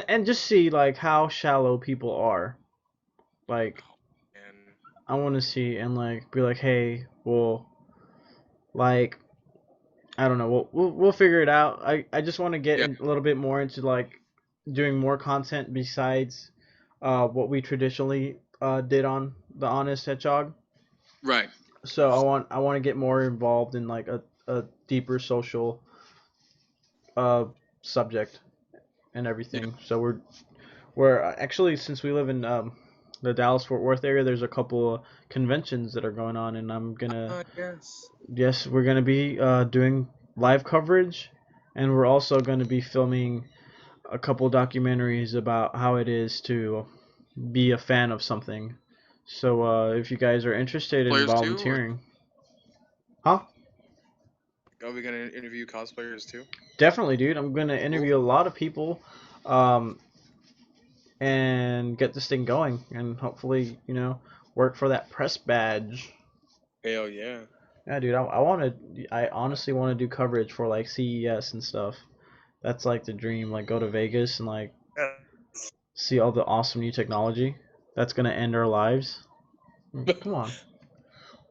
and just see like how shallow people are. Like And I want to see and like be like, hey, well, like I don't know. We'll figure it out. I just want to get yeah. a little bit more into like doing more content besides what we traditionally did on the Honest Hedgehog. Right. So I want to get more involved in like a deeper social uh subject and Yeah. everything. So we're actually since we live in the Dallas Fort Worth area, there's a couple of conventions that are going on, and I'm gonna Yes. yes we're gonna be doing live coverage, and we're also gonna be filming a couple documentaries about how it is to be a fan of something. So if you guys are interested in Players too, or volunteering, huh? are we gonna interview cosplayers too? Definitely, dude. I'm gonna Cool. interview a lot of people, um, and get this thing going, and hopefully, work for that press badge. Hell yeah. Yeah, dude. I want to. I honestly want to do coverage for like CES and stuff. That's like the dream. Like go to Vegas and like see all the awesome new technology that's gonna end our lives. Come on.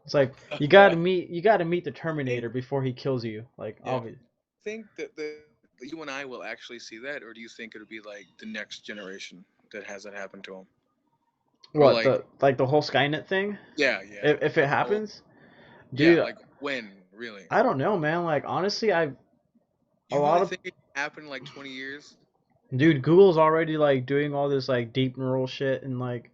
It's like you gotta meet the think Terminator before he kills you. Like yeah. obvious. Think that you and I will actually see that, or do you think it'll be like the next generation that has that happen to them? or What, like the whole Skynet thing? yeah, If it like the whole happens, yeah, dude, like when really? I don't know, man. Like honestly, a You lot really of think it can happen in like 20 years? dude, Google's already like doing all this like deep neural shit and like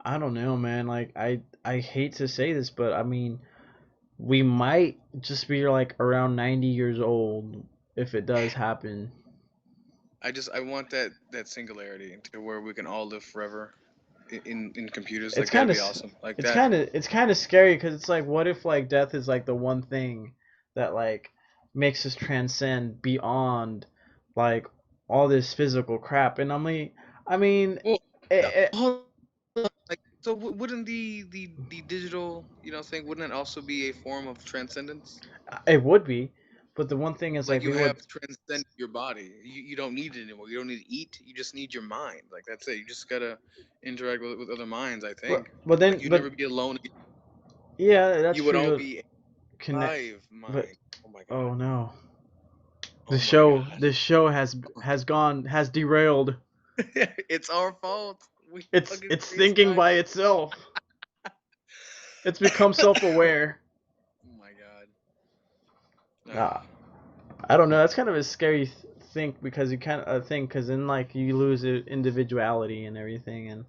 I don't know, man. Like I hate to say this, but I mean, we might just be like around 90 years old if it does happen. I want that singularity to where we can all live forever in computers. It's Like kind that'd of be awesome. Like it's that. kind of it's kind of scary because it's like what if like death is like the one thing that like makes us transcend beyond like all this physical crap and I mean Well, no, it, hold on. Like so, wouldn't the digital thing wouldn't it also be a form of transcendence? it would be, but the one thing is Like like you we would. have transcended your body. You don't need it anymore. You don't need to eat. You just need your mind. Like that's it. You just gotta interact with other minds. I think. But Like then you'd but never be alone. yeah, that's You would true. all You'll be connect, hive but mind. Oh my god. oh no, the Oh my show god. the show has derailed. It's our fault. We It's fucking it's create thinking Skype. by itself. It's become self-aware. Oh my god. Nah, Ah. I don't know. That's kind of a scary thing because you kind of think because then like you lose individuality and everything, and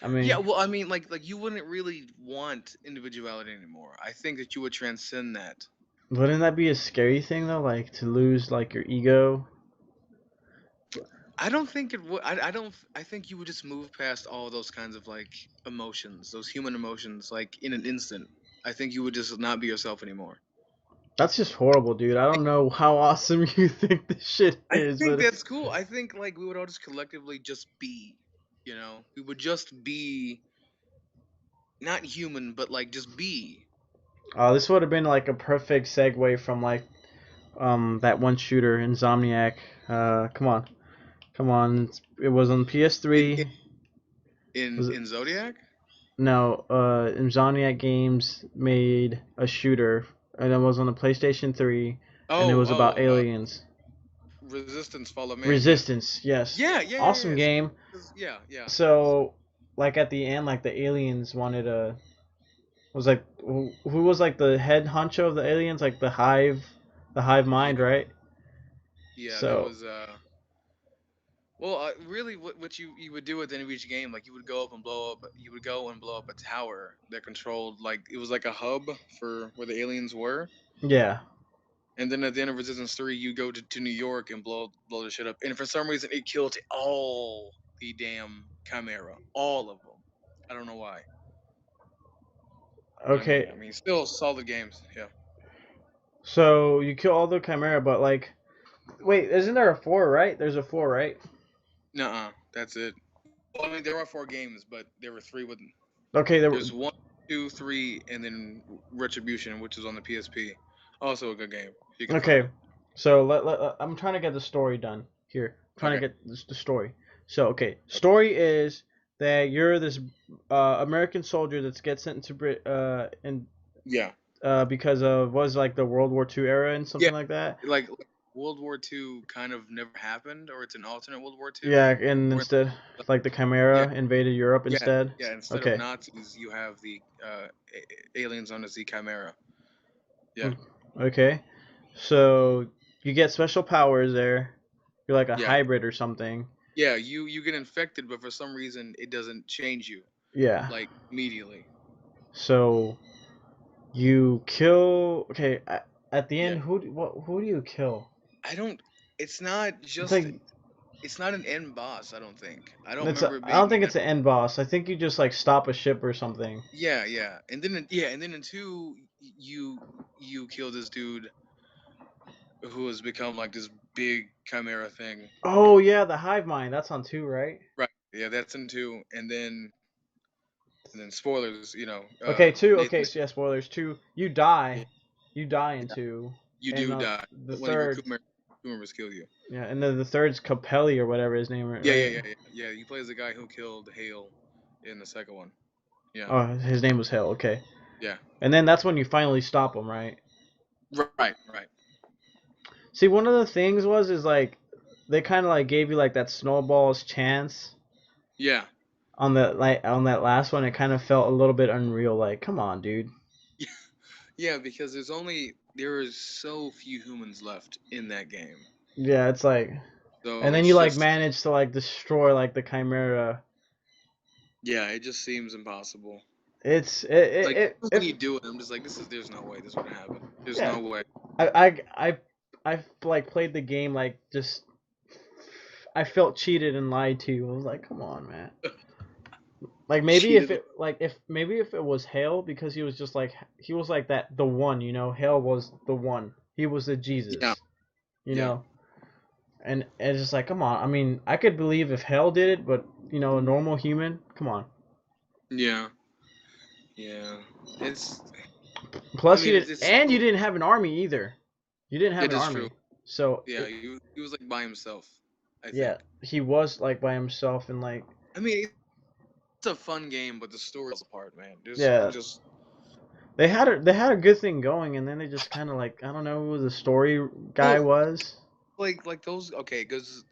I Yeah, mean, well, I mean, like you wouldn't really want individuality anymore. I think that you would transcend that. wouldn't that be a scary thing though? Like to lose like your ego. I don't think it would. I don't. I think you would just move past all those kinds of like emotions, those human emotions, like in an instant. I think you would just not be yourself anymore. That's just horrible, dude. I don't know how awesome you think this shit I is, think but it's. that's cool. I think like we would all just collectively just be. We would just be not human, but like just be. This would have been like a perfect segue from like that one shooter, Insomniac. Come on. It was on In PS3. Was it? in Zodiac. No, Insomniac Games made a shooter, and it was on the PlayStation 3, and it Oh, was about aliens. Resistance Fall of Man. Yes. Resistance, yes, Yeah. awesome game. Yeah. So, like at the end, like the aliens wanted a was like who was like the head honcho of the aliens, like the hive Yeah. mind, right? Yeah. There So was Well, really, what you would do at the end of each game, like you would go up and blow up. You would go and blow up a tower that controlled, like it was like a hub for where the aliens were. yeah. And then at the end of Resistance 3, you go to New York and blow the shit up. And for some reason, it killed all the damn Chimera, all of them. I don't know why. But Okay, I mean, still solid games. Yeah. so you kill all the chimera, but like, wait, isn't there a four? Right? There's a four, right? Nuh-uh. That's it. Well, I mean, there are 4 games, but there were 3 with. Okay, There's 1, 2, 3, and then Retribution, which is on the PSP. Also a good game. You can find Okay, it. so I'm trying to get the story done here. I'm trying to Okay. get the story. So okay, story is that you're this American soldier that gets sent into Yeah. because of was like the World War II era and Yeah. something like that. Like World War II kind of never happened, or it's an alternate World War II. Yeah, and Where, instead like, like the yeah, Chimera invaded Europe yeah, instead. yeah. Instead of Okay. Nazis, you have the aliens known as the Chimera. Yeah, Okay. So you get special powers there. You're like a yeah, hybrid or something. yeah. You get infected, but for some reason it doesn't change you Yeah. like immediately. So you kill. Okay. At the Yeah. end, who do you kill? I don't. It's not It's just. like It's not an end boss. I don't think. I don't it's remember it I don't being think an. it's an end boss. I think you just like stop a ship or something. Yeah. And then in 2, you kill this dude who has become like this big chimera thing. Oh yeah, the hive mind. That's on two, right? Right. Yeah, that's in 2, and then spoilers. Okay, two. Nathan. Okay, so yeah, spoilers. Two. You Yeah, die. You die in two. you And do die. the One of your third. crew members kill you. Yeah, and then the third's Capelli or whatever his name, right? Yeah. You play as the guy who killed Hale in the second one. Yeah. Oh, his name was Hell. Okay. Yeah. And then that's when you finally stop him, right? Right. See, one of the things is like they kind of like gave you like that snowball's chance. Yeah. on that last one, it kind of felt a little bit unreal. Like, come on, dude. Yeah, because there is so few humans left in that game. Yeah, it's like, and So then it's you like just manage to like destroy like the Chimera. yeah, it just seems impossible. It's Like when if you do it, I'm just like, there's no way this would happen. There's yeah. no way. I like played the game like just I felt cheated and lied to. I was like, come on, man. Like maybe Cheated. if it was Hale because he was like that the one, you know, Hale was the one. He was the Yeah, Jesus, you yeah, know. And it's just like, come on. I mean, I could believe if Hale did it, but you know, a normal human, come on. yeah, yeah. It's. I Plus mean, it's you so, didn't have an army either. You didn't have it an is true. army. So, Yeah, he was like by himself. I yeah, think. he was like by himself and like I mean, it's a fun game, but the story falls apart, man. yeah, Just they had a good thing going, and then they just kind of like I don't know who the story guy well, was. like those. Okay, because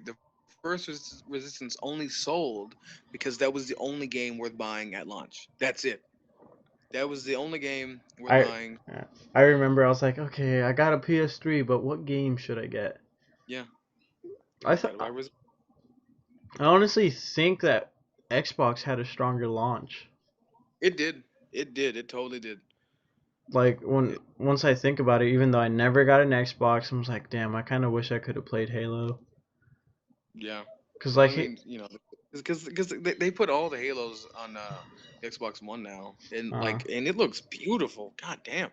the first Resistance only sold because that was the only game worth buying at launch. That's it. That was the only game worth I buying. I remember I was like, okay, I got a PS3, but what game should I get? Yeah, I you thought gotta buy Resistance. I honestly think that Xbox had a stronger launch. It did. It did. It totally did. Like It, once I think about it, even though I never got an Xbox, I was like, damn, I kind of wish I could have played Halo. yeah. Cause Well, I like, mean, because they put all the Halos on the Xbox One now, and uh, and it looks beautiful. God damn,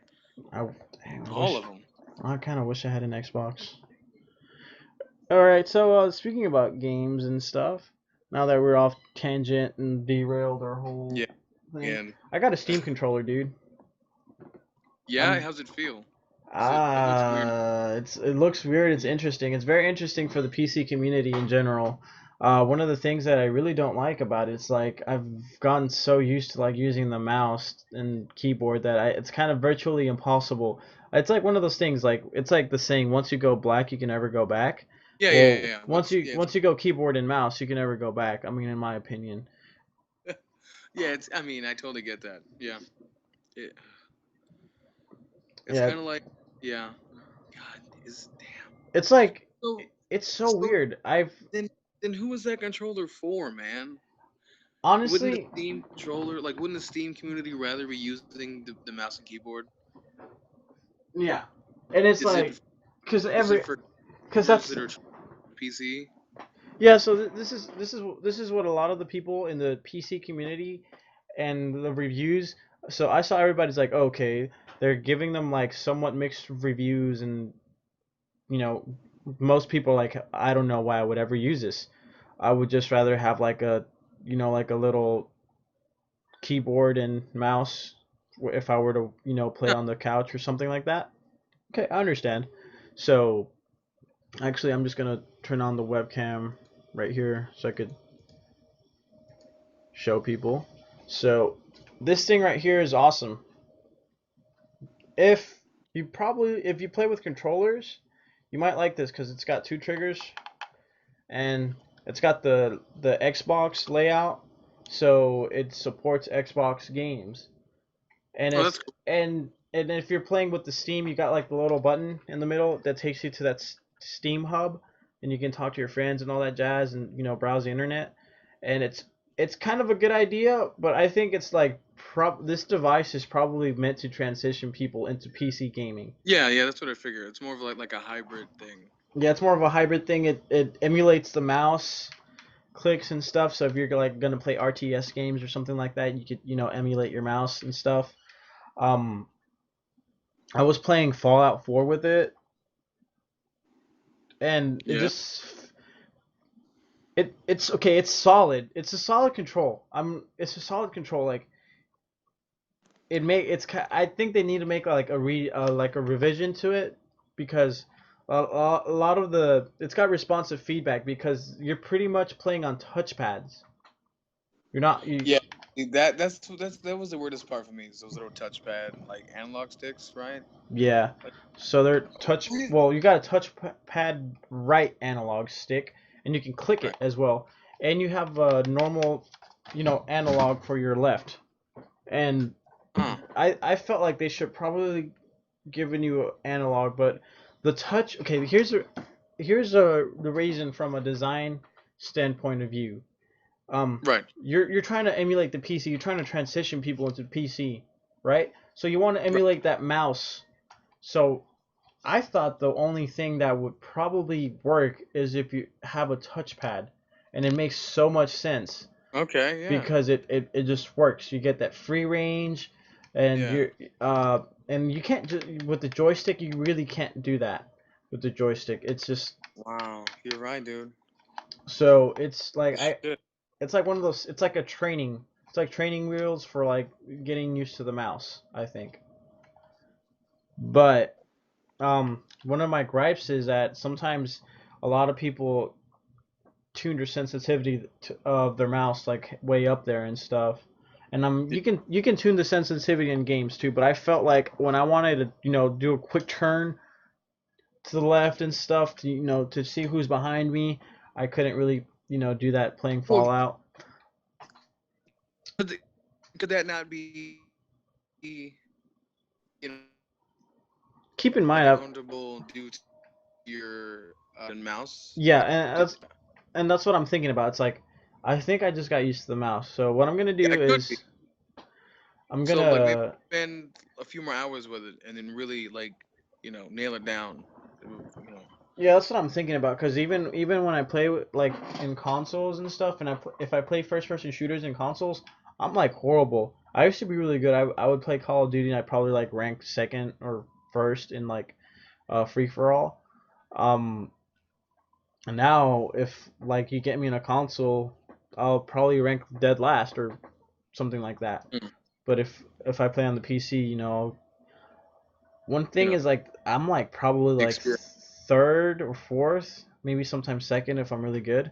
I, damn, all of them. I kind of wish I had an Xbox. All right, so speaking about games and stuff, now that we're off tangent and derailed our whole Yeah, thing, and I got a Steam controller, dude. yeah. I'm How's it feel? It looks weird. it looks weird. It's Yeah. interesting. It's very interesting for the PC community in general. One of the things that I really don't like about it is like I've gotten so used to like using the mouse and keyboard that it's kind of virtually impossible. It's like one of those things like it's like the saying once you go black you can never go back. Yeah, yeah, yeah, Well, yeah. Once, yeah, once you go keyboard and mouse you can never go back. I mean, in my opinion. yeah. It's. I mean, I totally get that. Yeah. It, it's Yeah, kind of like, yeah. God, is damn. it's like So, it's so so weird. I've then, then who was that controller for, man? Wouldn't the honestly, Steam controller, like, wouldn't the Steam community rather be using the mouse and keyboard? yeah, and it's Is it like because is it every for because gamers that's that are PC? yeah. So this is what a lot of the people in the PC community and the reviews. So I saw everybody's like, okay, they're giving them like somewhat mixed reviews, and you know, most people are like, I don't know why I would ever use this. I would just rather have like a you know like a little keyboard and mouse if I were to play Yeah, on the couch or something like that. Okay, I understand. So actually, I'm just gonna turn on the webcam right here so I could show people. So this thing right here is awesome. If if you play with controllers, you might like this because it's got two triggers and it's got the Xbox layout, so it supports Xbox games. And oh, that's it's cool. and if you're playing with the Steam, you got like the little button in the middle that takes you to that Steam hub, and you can talk to your friends and all that jazz, and browse the internet. And it's kind of a good idea, but I think it's like this device is probably meant to transition people into PC gaming. Yeah, yeah, that's what I figured. It's more of like a hybrid thing. Yeah, it's more of a hybrid thing. It emulates the mouse clicks and stuff. So if you're like gonna play RTS games or something like that, you could emulate your mouse and stuff. Um, I was playing Fallout 4 with it, and Yeah. it's okay. It's solid. It's a solid control. It's a solid control. Like I think they need to make like a revision to it because a lot of it's got responsive feedback because you're pretty much playing on touchpads. You're not you. Yeah. That was the weirdest part for me. Is those little touchpad like analog sticks, right? Yeah. Like, So they're touch. what? Well, you got a touchpad right analog stick, and you can click Right. it as well. And you have a normal analog for your left. And Huh. I felt like they should probably given you analog, but the touch. Okay, the reason from a design standpoint of view. Right. You're trying to emulate the PC. You're trying to transition people into PC, right? So you want to Right. emulate that mouse. So I thought the only thing that would probably work is if you have a touchpad, and it makes so much sense Okay. Yeah. because it just works. You get that free range, and Yeah. you can't just with the joystick. You really can't do that with the joystick. It's just Wow. You're right, dude. so it's like Shit. it's like one of those. It's like a training. It's like training wheels for like getting used to the mouse. I think, but one of my gripes is that sometimes a lot of people tune their sensitivity of their mouse like way up there and stuff. And you can tune the sensitivity in games too, but I felt like when I wanted to do a quick turn to the left and stuff to to see who's behind me, I couldn't really do that playing Well, Fallout. could that not be, you know, Keep in mind, uncomfortable due to your mouse? yeah, Like, and that's what I'm thinking about. It's like I think I just got used to the mouse. So what I'm gonna yeah, do it could be. is I'm So like maybe gonna spend a few more hours with it, and then really like nail it down. Yeah, that's what I'm thinking about. Cause even when I play like in consoles and stuff, and if I play first person shooters in consoles, I'm like horrible. I used to be really good. I would play Call of Duty and I probably like rank second or first in like free for all. Um, and now if like you get me in a console, I'll probably rank dead last or something like that. Mm. But if I play on the PC, one You thing know, is like I'm like probably like experience. third or fourth, maybe sometimes second if I'm really good.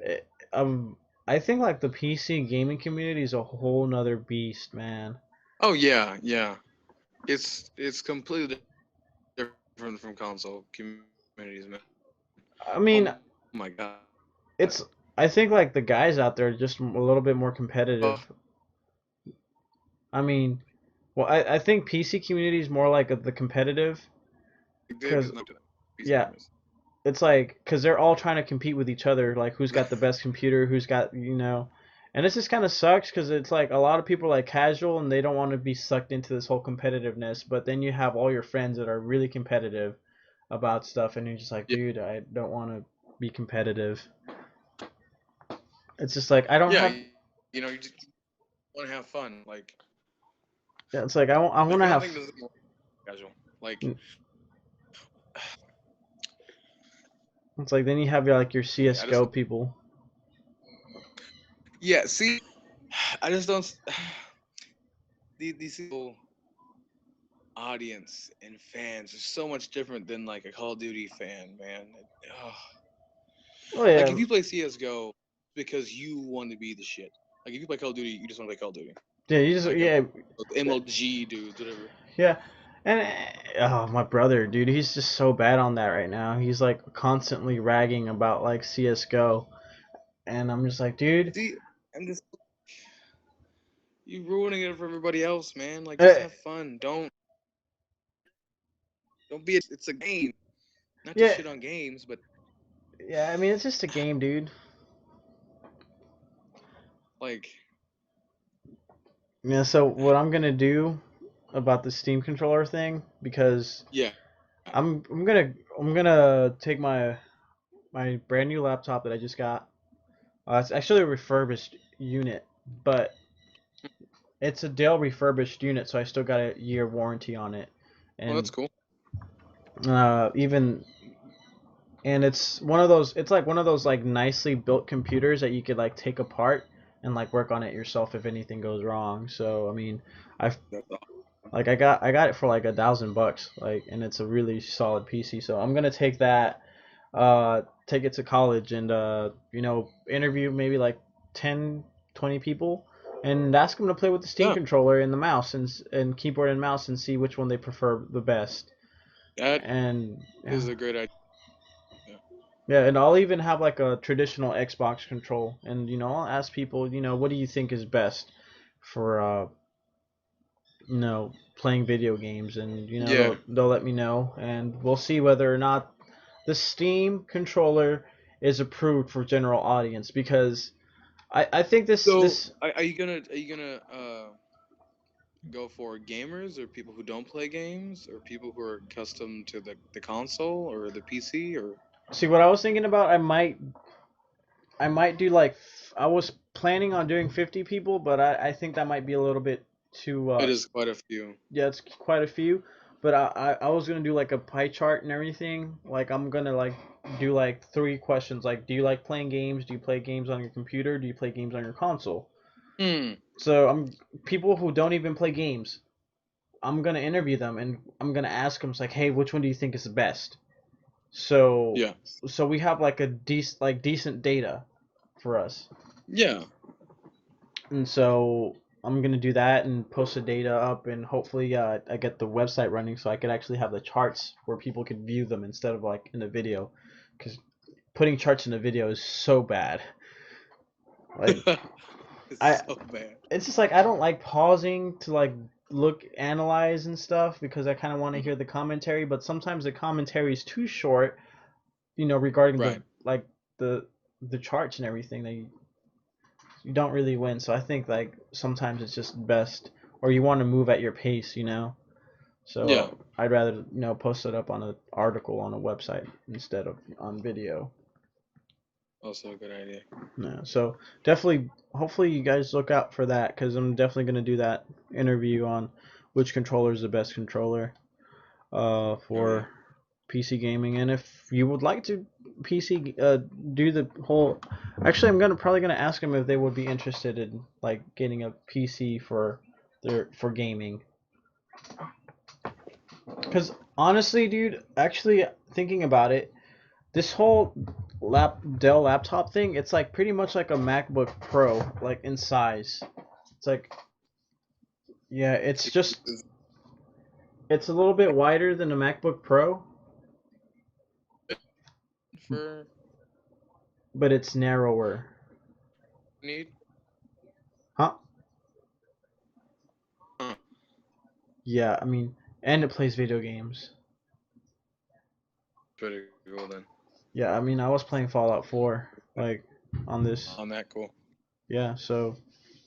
Eh, Um, I think like the PC gaming community is a whole nother beast, man. Oh yeah, yeah. It's completely different from console communities, man. I Oh mean, my god. it's I think like the guys out there are just a little bit more Oh, competitive. I mean, well, I think PC community is more like the competitive, Dave cause is not PC yeah, gamers. it's like because they're all trying to compete with each other, like who's got the best computer, who's got and this just kind of sucks because it's like a lot of people are like casual and they don't want to be sucked into this whole competitiveness, but then you have all your friends that are really competitive about stuff, and you're just like, Yeah, dude, I don't want to be competitive. It's just like I don't yeah. have. You just want to have fun. Yeah, it's like I want Like to I don't have. think this is more casual. Like It's like then you have your like your I just CS:GO people. yeah. See, I just don't. These people audience and fans are so much different than like a Call of Duty fan, man. Ugh. Oh Like yeah, if you play CS:GO because you want to be the shit. Like if you play Call of Duty, you just want to play Call of Duty. yeah, you just Like yeah, MLG dudes, whatever. yeah. And oh, my brother, dude, he's just so bad on that right now. He's like constantly ragging about like CS:GO, and I'm just like, dude, See, I'm just you ruining it for everybody else, man. Like just uh, have fun. Don't be. It's a game. Not to yeah, shit on games, but yeah. I mean, it's just a game, dude. like Yeah. So what I'm gonna do about the Steam controller thing because yeah. I'm gonna take my brand new laptop that I just got. It's actually a refurbished unit, but it's a Dell refurbished unit, so I still got a year warranty on it, Well, that's and cool. even and it's one of those. It's like one of those like nicely built computers that you could like take apart and like work on it yourself if anything goes wrong. So I mean, I've That's awesome. like I got it for like $1,000, like, and it's a really solid PC. So I'm gonna take that, take it to college and interview maybe like 10, 20 people and ask them to play with the Steam Yeah, controller and the mouse and keyboard and mouse and see which one they prefer the best. that And yeah, is a great idea. Yeah, and I'll even have like a traditional Xbox control, and I'll ask people, what do you think is best for playing video games, and Yeah. they'll let me know, and we'll see whether or not the Steam controller is approved for general audience, because I think this So this are you gonna go for gamers or people who don't play games or people who are accustomed to the console or the PC or see what I was thinking about. I might do like I was planning on doing 50 people, but I think that might be a little bit too it is quite a few. yeah, it's quite a few. But I was gonna do like a pie chart and everything. Like I'm gonna like do like 3 questions. Like, do you like playing games? Do you play games on your computer? Do you play games on your console? Hmm. So I'm people who don't even play games. I'm gonna interview them and I'm gonna ask them, it's like, hey, which one do you think is the best? So Yeah. so we have like a decent data for us. Yeah. And so I'm gonna do that and post the data up, and hopefully I get the website running so I could actually have the charts where people could view them instead of like in a video, because putting charts in a video is so bad. Like I, It's so bad. it's just like I don't like pausing to like look analyze and stuff, because I kind of want to Mhm. hear the commentary, but sometimes the commentary is too short, regarding the Right. like the charts and everything. You don't really win. So I think like sometimes it's just best, or you want to move at your pace. So Yeah. I'd rather post it up on an article on a website instead of on video. Also a good idea. Yeah. So definitely, hopefully you guys look out for that, because I'm definitely gonna do that interview on which controller is the best controller Oh yeah. for PC gaming. And if you would like to PC do the whole, actually I'm gonna probably gonna ask them if they would be interested in like getting a PC for gaming. Because honestly, dude, actually thinking about it, this whole Dell laptop thing, it's like pretty much like a MacBook Pro, like in size. It's like, yeah, it's just Is it's a little bit wider than a MacBook Pro, for but it's narrower. need? Huh? Huh. Yeah, I mean, and it plays video games. Pretty cool then. Yeah, I mean, I was playing Fallout 4 like on this. On that cool. Yeah, so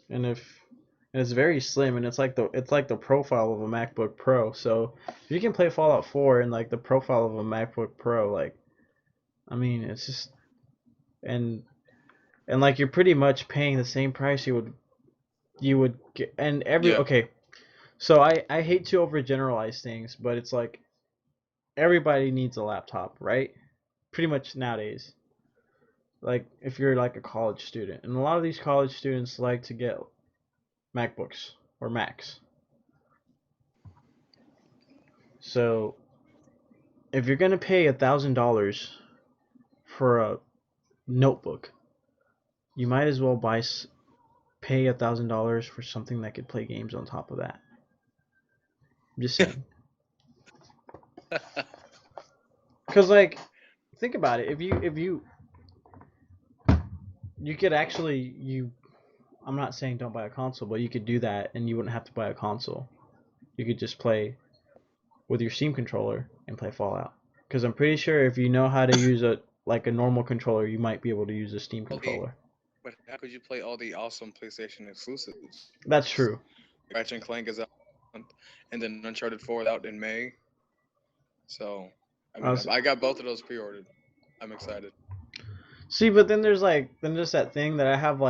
and if and it's very slim, and it's like the profile of a MacBook Pro. So if you can play Fallout 4 in like the profile of a MacBook Pro, like I mean, it's just and and like you're pretty much paying the same price you would get, and every Yeah. okay. So I hate to overgeneralize things, but it's like everybody needs a laptop, right? Pretty much nowadays. Like if you're like a college student, and a lot of these college students like to get MacBooks or Macs. So if you're gonna pay $1,000 for a notebook, you might as well pay $1,000 for something that could play games on top of that. I'm just saying. Cause like, think about it. If you could actually I'm not saying don't buy a console, but you could do that and you wouldn't have to buy a console. You could just play with your Steam controller and play Fallout. Because I'm pretty sure if you know how to use a normal controller, you might be able to use a Steam Okay, controller. but how could you play all the awesome PlayStation exclusives? That's true. Ratchet and Clank is out, and then Uncharted 4 is out in May. So, I I mean, was I got both of those pre-ordered. I'm excited. See, but then there's that thing that I have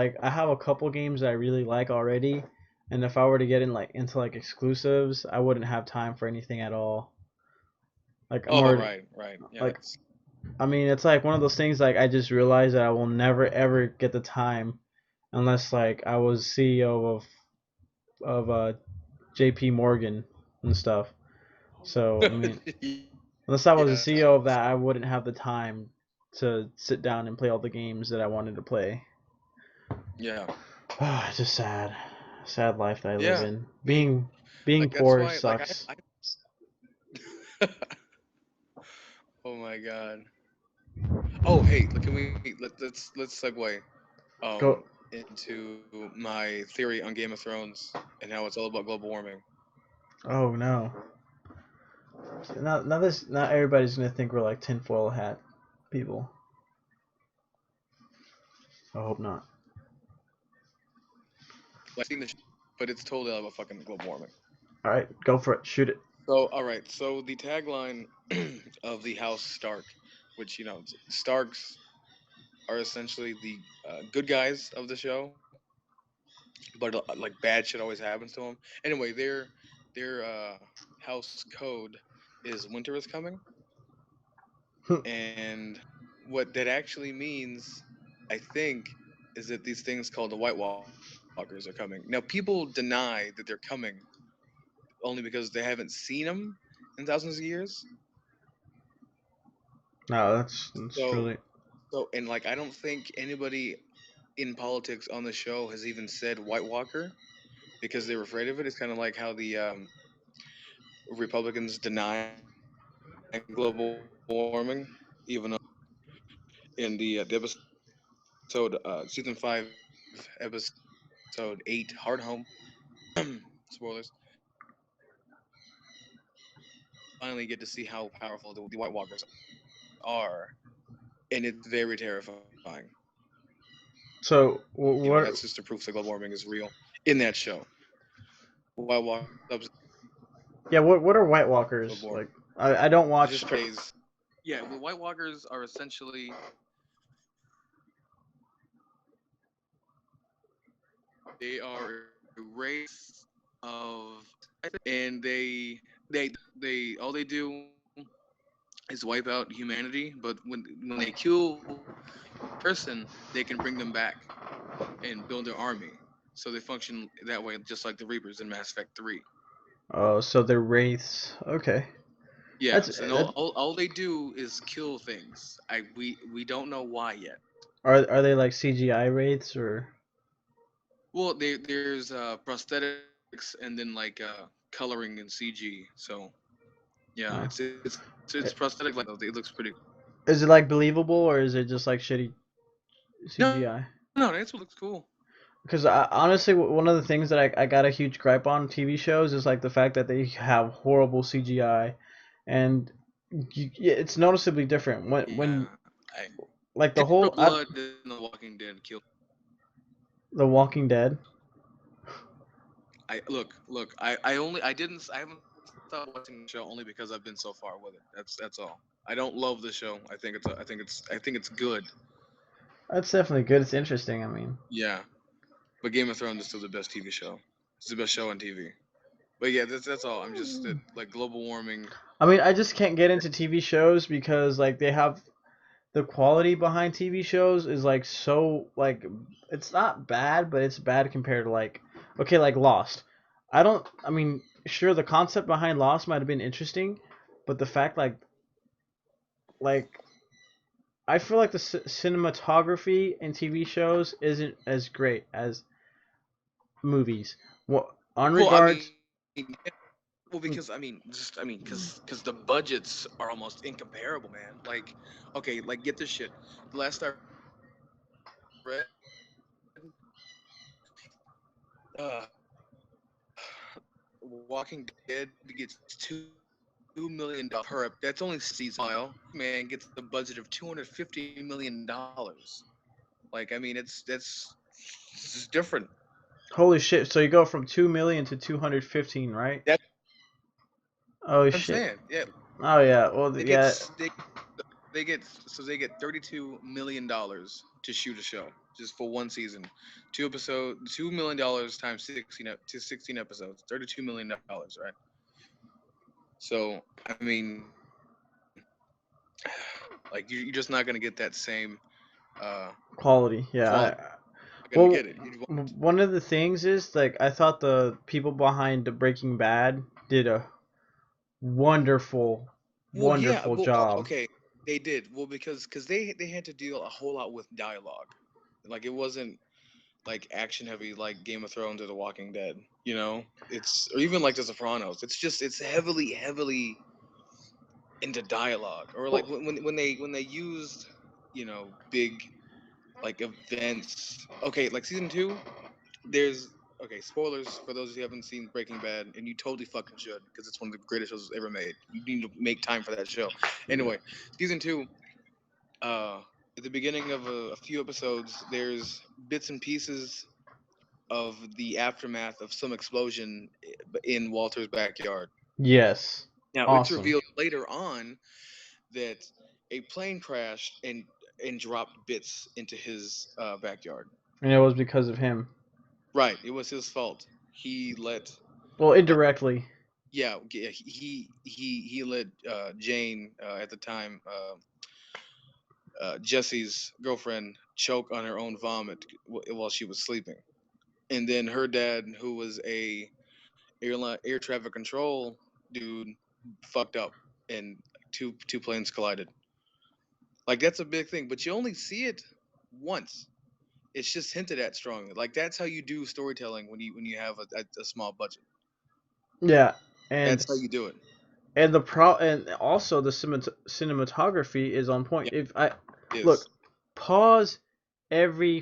a couple games that I really like already, and if I were to get into like exclusives, I wouldn't have time for anything at all. Like I'm Oh, already right, right. like Yes. I mean, it's like one of those things, like I just realized that I will never ever get the time unless like I was CEO of JP Morgan and stuff. So, I mean, unless I was a Yeah. CEO of that, I wouldn't have the time to sit down and play all the games that I wanted to play. Yeah. It's just sad. Sad life that I live Yeah. in. Me. Being Like that's poor why. Like sucks. I. Oh my god. Oh, hey, can let's segue Go. into my theory on Game of Thrones and how it's all about global warming. Oh no. Not everybody's gonna think we're like tinfoil hat people. I hope not. Like, I've seen the but it's totally all about fucking global warming. All right, go for it. Shoot it. So, all right. So the tagline of the House Stark, which Starks are essentially the good guys of the show, but like bad shit always happens to them. Anyway, their house code is winter is coming, and what that actually means, I think, is that these things called the White Walkers are coming. Now, people deny that they're coming only because they haven't seen them in thousands of years. No, that's So, really. and like I don't think anybody in politics on the show has even said White Walker because they're afraid of it. It's kind of like how the Republicans deny global warming, even though in the episode season 5 episode 8 Hard Home spoilers, we finally get to see how powerful the White Walkers are, and it's very terrifying. So That's what? just to prove that global warming is real in that show. White Walkers Yeah, what are White global Walkers warming. like? I don't It's watch. just phrase. Yeah, well, White Walkers are essentially they are a race of, and they all they do is wipe out humanity. But when they kill a person, they can bring them back and build their army. So they function that way, just like the Reapers in Mass Effect 3. Oh, so they're wraiths. Okay, that's Yes, and that. all they do is kill things. We don't know why yet. Are they like CGI wraiths or? Well, there's prosthetics and then like coloring and CG. So yeah, No. it's prosthetic like though. It looks pretty cool. Is it like believable or is it just like shitty No, CGI? no, that's what looks cool. Because honestly, one of the things that I got a huge gripe on TV shows is like the fact that they have horrible CGI, and yeah, it's noticeably different when Yeah, like the Extra whole Blood in The Walking Dead killed. The Walking Dead. I haven't stopped watching the show only because I've been so far with it. That's all. I don't love the show. I think it's good. That's definitely good. It's interesting. I mean, Yeah, but Game of Thrones is still the best TV show. It's the best show on TV. But yeah, that's all. I'm just that like global warming. I just can't get into TV shows because like they have the quality behind TV shows is like so like it's not bad, but it's bad compared to like okay, like Lost. I don't. I mean, sure, the concept behind Lost might have been interesting, but the fact like I feel like the cinematography in TV shows isn't as great as movies. What on Well, I regards? mean, well, because because the budgets are almost incomparable, man. Like, okay, like get this shit. The last I read, Walking Dead gets $2 million per ep. That's only season. Meanwhile, man gets the budget of $250 million. Like, I mean, it's different. Holy shit! So you go from 2 million to 215, right? That's what I'm saying. Yeah, Oh shit! Oh they yeah. get Well yeah. they get $32 million to shoot a show just for one season. $2 million times 16 episodes, $32 million, right? So I mean, like you're just not gonna get that same uh Quality. Yeah. quality. You're not gonna get Well, it. You won't. one of the things is like I thought the people behind the Breaking Bad did a wonderful, Well, yeah. wonderful Well, job. okay, they did. Well, because they had to deal a whole lot with dialogue. Like it wasn't like action heavy like Game of Thrones or The Walking Dead. It's or even like The Sopranos. It's heavily into dialogue. Or like Well, when they used big like events. Okay, like season 2, there's okay, spoilers for those who haven't seen Breaking Bad, and you totally fucking should because it's one of the greatest shows ever made. You need to make time for that show. Anyway, season 2, at the beginning of a few episodes, there's bits and pieces of the aftermath of some explosion in Walter's backyard. Yes. Now, it's Awesome. revealed later on that a plane crashed and dropped bits into his backyard. And it was because of him. Right, it was his fault. He let Well, indirectly. he let Jane at the time Jesse's girlfriend choke on her own vomit while she was sleeping, and then her dad, who was a air traffic control dude, fucked up, and two planes collided. Like that's a big thing, but you only see it once. It's just hinted at strongly. Like that's how you do storytelling when you have a small budget. Yeah, and That's how you do it. and and also the cinematography is on point. Yeah, If I it look, is. pause every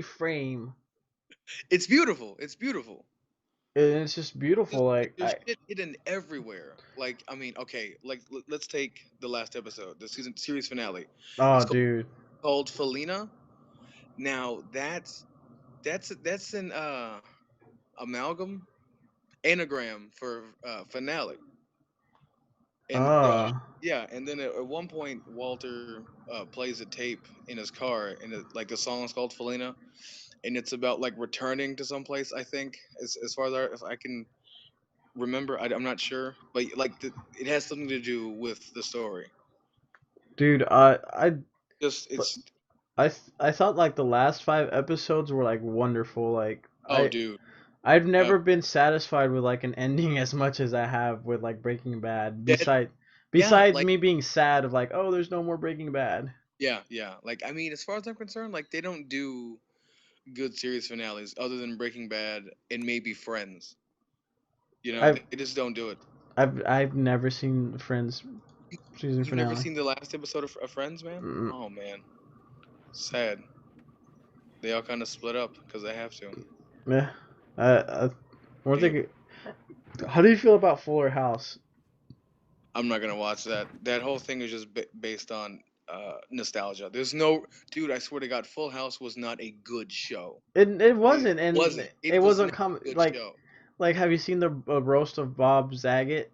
frame, It's beautiful. It's beautiful. and it's just beautiful. Like There's shit hidden everywhere. Like I mean, okay, like let's take the last episode, the series finale. oh, It's dude, called Felina. Now that's an amalgam anagram for finale. And ah, yeah, and then at one point Walter plays a tape in his car, and like the song is called Felina, and it's about like returning to some place. I think as far as if I can remember, I'm not sure, but like it has something to do with the story. dude, Just it's I thought like the last 5 episodes were like wonderful. Like oh dude, I've uh, never been satisfied with like an ending as much as I have with like Breaking Bad. that yeah, Besides like me being sad of like, oh, there's no more Breaking Bad. yeah. Like I mean, as far as I'm concerned, like they don't do good series finales other than Breaking Bad and maybe Friends. I've They just don't do it. I've never seen Friends season You've never finale. seen the last episode of Friends, man? Mm, Oh man, sad. They all kind of split up because they have to. yeah. We're Anyway, thinking. How do you feel about Fuller House? I'm not gonna watch that. That whole thing is just based on nostalgia. There's no, dude. I swear to God, Full House was not a good show. It It wasn't, and wasn't. it It was wasn't not a good show. like. Have you seen the roast of Bob Saget?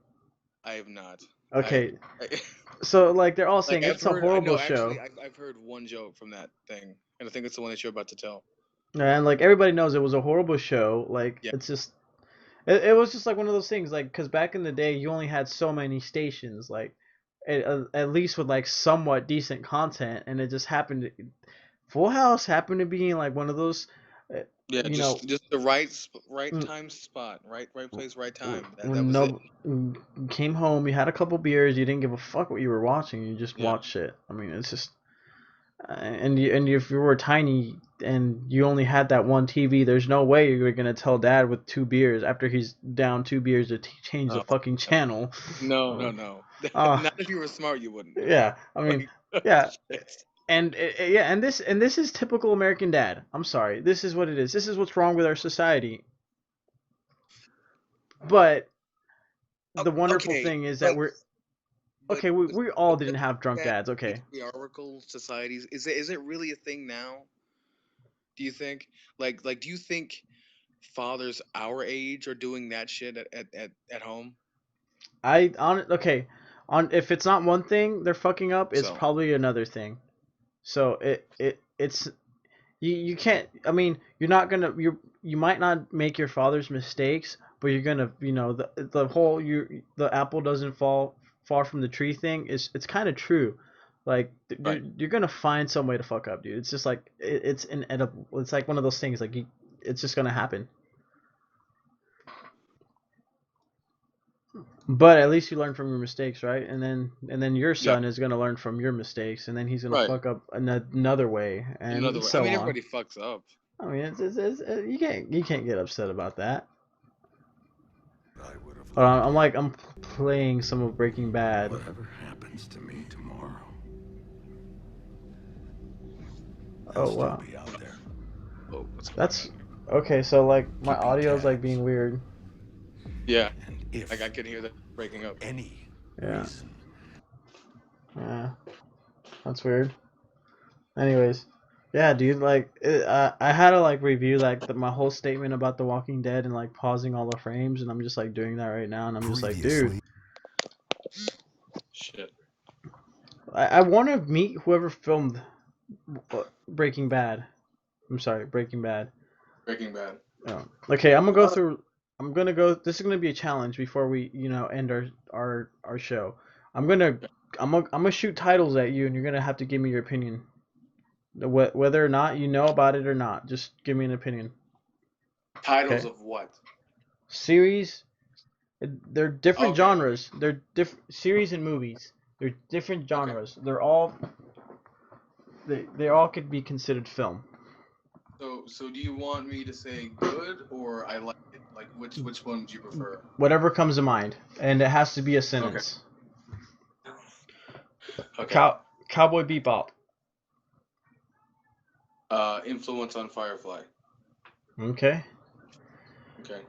I have not. Okay, I so like they're all like saying I've it's a heard. I horrible know actually. show. I've heard one joke from that thing, and I think it's the one that you're about to tell. And like everybody knows it was a horrible show. Like Yeah. it's just it was just like one of those things. Like because back in the day, you only had so many stations. Like at least with like somewhat decent content, and it just happened. Full House happened to be in like one of those. Yeah, You know, just the right mm, time spot, right place, right time. That when was it. no you came home, you had a couple beers, you didn't give a fuck what you were watching. You just Yeah. watched it. I mean, it's just and if you were tiny and you only had that one TV, there's no way you were gonna tell dad with 2 beers after he's down 2 beers to change the Oh, fucking channel. no, no, Um, no. uh, Not if you were smart, you wouldn't. yeah, I mean, Like, yeah, shit. and yeah, and this is typical American dad. I'm sorry, this is what it is. This is what's wrong with our society. But the wonderful Okay, thing is that but we're but okay. We all the didn't have drunk that dads. Okay, patriarchal societies is it really a thing now? Do you think do you think fathers our age are doing that shit at home? okay. On if it's not one thing they're fucking up, it's So probably another thing. So it's you can't. I mean, you're not gonna you might not make your father's mistakes, but you're gonna the whole the apple doesn't fall far from the tree thing is it's kind of true. Like right. you're gonna find some way to fuck up, dude. It's just like it's inedible. It's like one of those things. Like it's just gonna happen. But at least you learn from your mistakes, right? And then your Yeah. son is gonna learn from your mistakes, and then he's gonna Right. fuck up another way, In another and way. I so mean, on. everybody fucks up. I mean, you can't get upset about that. I would have I'm playing some of Breaking Bad. whatever happens to me tomorrow. Oh still wow. be out there. Oh, what's going That's on? okay. So like my Keeping audio's like tabs. being weird. Yeah, And if like I can hear that breaking up. any Yeah. reason Yeah. That's weird. Anyways, yeah, dude. Like, I had to like review like my whole statement about The Walking Dead and like pausing all the frames, and I'm just like doing that right now, and I'm just like, dude, previously Shit. I want to meet whoever filmed Breaking Bad. I'm sorry, Breaking Bad. Breaking Bad. Okay, I'm gonna go through. I'm gonna go. This is gonna be a challenge before we, end our show. I'm gonna shoot titles at you, and you're gonna have to give me your opinion. Whether or not you know about it or not, just give me an opinion. Titles Okay. of what? Series. They're different Okay. genres. They're different series and movies. They're different Okay. genres. They all could be considered film. So do you want me to say good or I like it? Like which one would you prefer? Whatever comes to mind, and it has to be a sentence. Okay. Cowboy Bebop. Influence on Firefly. Okay. Okay.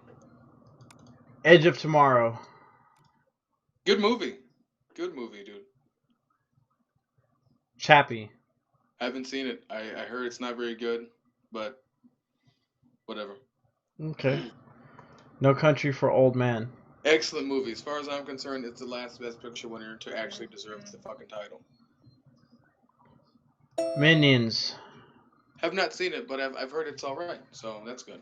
Edge of Tomorrow. Good movie. Good movie, dude. Chappie. Haven't seen it. I heard it's not very good, but whatever. Okay. No Country for Old Men. Excellent movie. As far as I'm concerned, it's the last Best Picture winner to actually deserve the fucking title. Minions. Have not seen it, but I've heard it's all right, so that's good.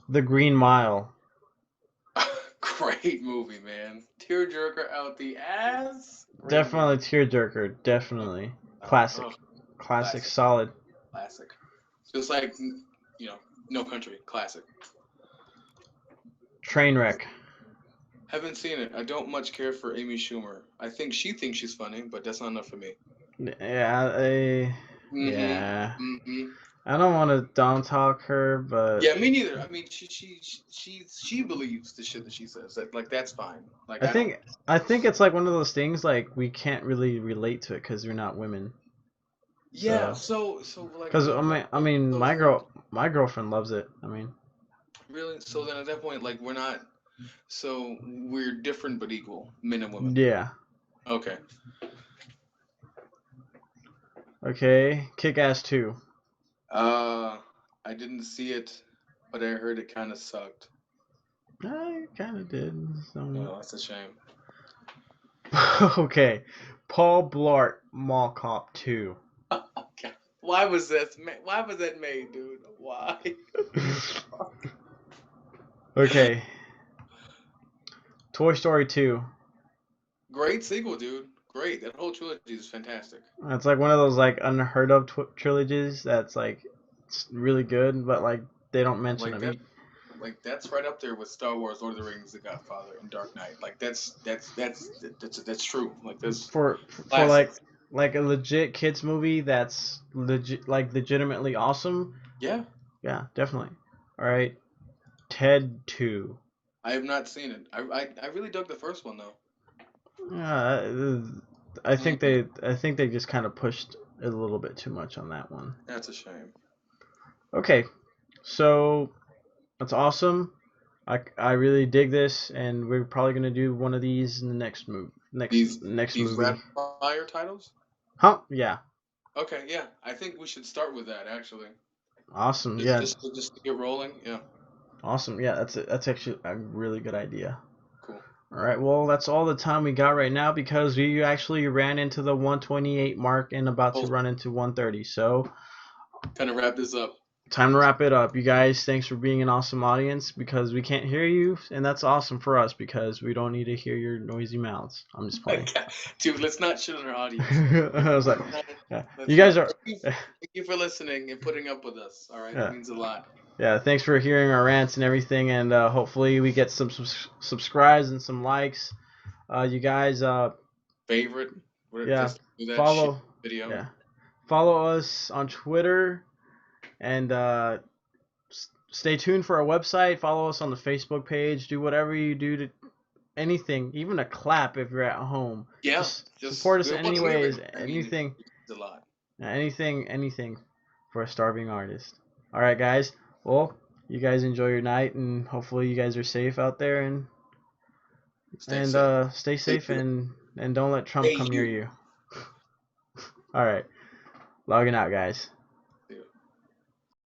The Green Mile. Great movie, man. Tearjerker out the ass. Great Definitely tearjerker. Definitely. Classic. movie. Classic. Classic. Solid. Classic. Just like, No Country. Classic. Trainwreck. Haven't seen it. I don't much care for Amy Schumer. I think she thinks she's funny, but that's not enough for me. Yeah. Yeah. Mm-hmm. I don't want to down talk her, but Yeah, me neither. I mean, she believes the shit that she says. Like that's fine. Like I think it's like one of those things like we can't really relate to it because we're not women. Yeah. So like. Because I mean, so my girlfriend loves it. I mean. Really? So then at that point, like we're not. So we're different but equal, men and women. Yeah. Okay. Okay. Kick-Ass 2. I didn't see it, but I heard it kind of sucked. I kind of did. Oh, that's a shame. Okay. Paul Blart Mall Cop 2. Okay. Why was that made, dude? Why? Okay. Toy Story 2. Great sequel, dude. Great. That whole trilogy is fantastic. It's like one of those like unheard of trilogies that's like it's really good, but like they don't mention Like them. that's right up there with Star Wars, Lord of the Rings, The Godfather, and Dark Knight. Like that's true. Like that's For classics. like a legit kids movie that's legitimately awesome. Yeah. Yeah, definitely. All right. Ted 2. I have not seen it. I really dug the first one though. I think they just kind of pushed a little bit too much on that one. That's a shame. Okay. So that's awesome. I really dig this, and we're probably gonna do one of these in the next movie. Next These movie. rapid fire titles? Huh? Yeah. Okay, yeah. I think we should start with that actually. Awesome. Yeah. Just to get rolling. Yeah. Awesome. Yeah. That's actually a really good idea. Cool. All right. Well, that's all the time we got right now because we actually ran into the 128 mark and about to run into 130. So. Kind of wrap this up. Time to wrap it up. You guys, thanks for being an awesome audience because we can't hear you, and that's awesome for us because we don't need to hear your noisy mouths. I'm just playing. Dude, let's not shit on our audience. I was like, yeah. You guys are. Thank you for listening and putting up with us. All right, Yeah. It means a lot. Yeah, thanks for hearing our rants and everything, and hopefully we get some subscribes and some likes. You guys, favorite. Yeah, just do that follow shit video. Yeah, follow us on Twitter. And stay tuned for our website. Follow us on the Facebook page. Do whatever you do to anything, even a clap if you're at home. Yeah, just support us anyways. I mean, anything. it's a lot. Anything for a starving artist. All right, guys. Well, you guys enjoy your night, and hopefully you guys are safe out there, and Stay safe. stay safe, and don't let Trump come near you. All right, logging out, guys.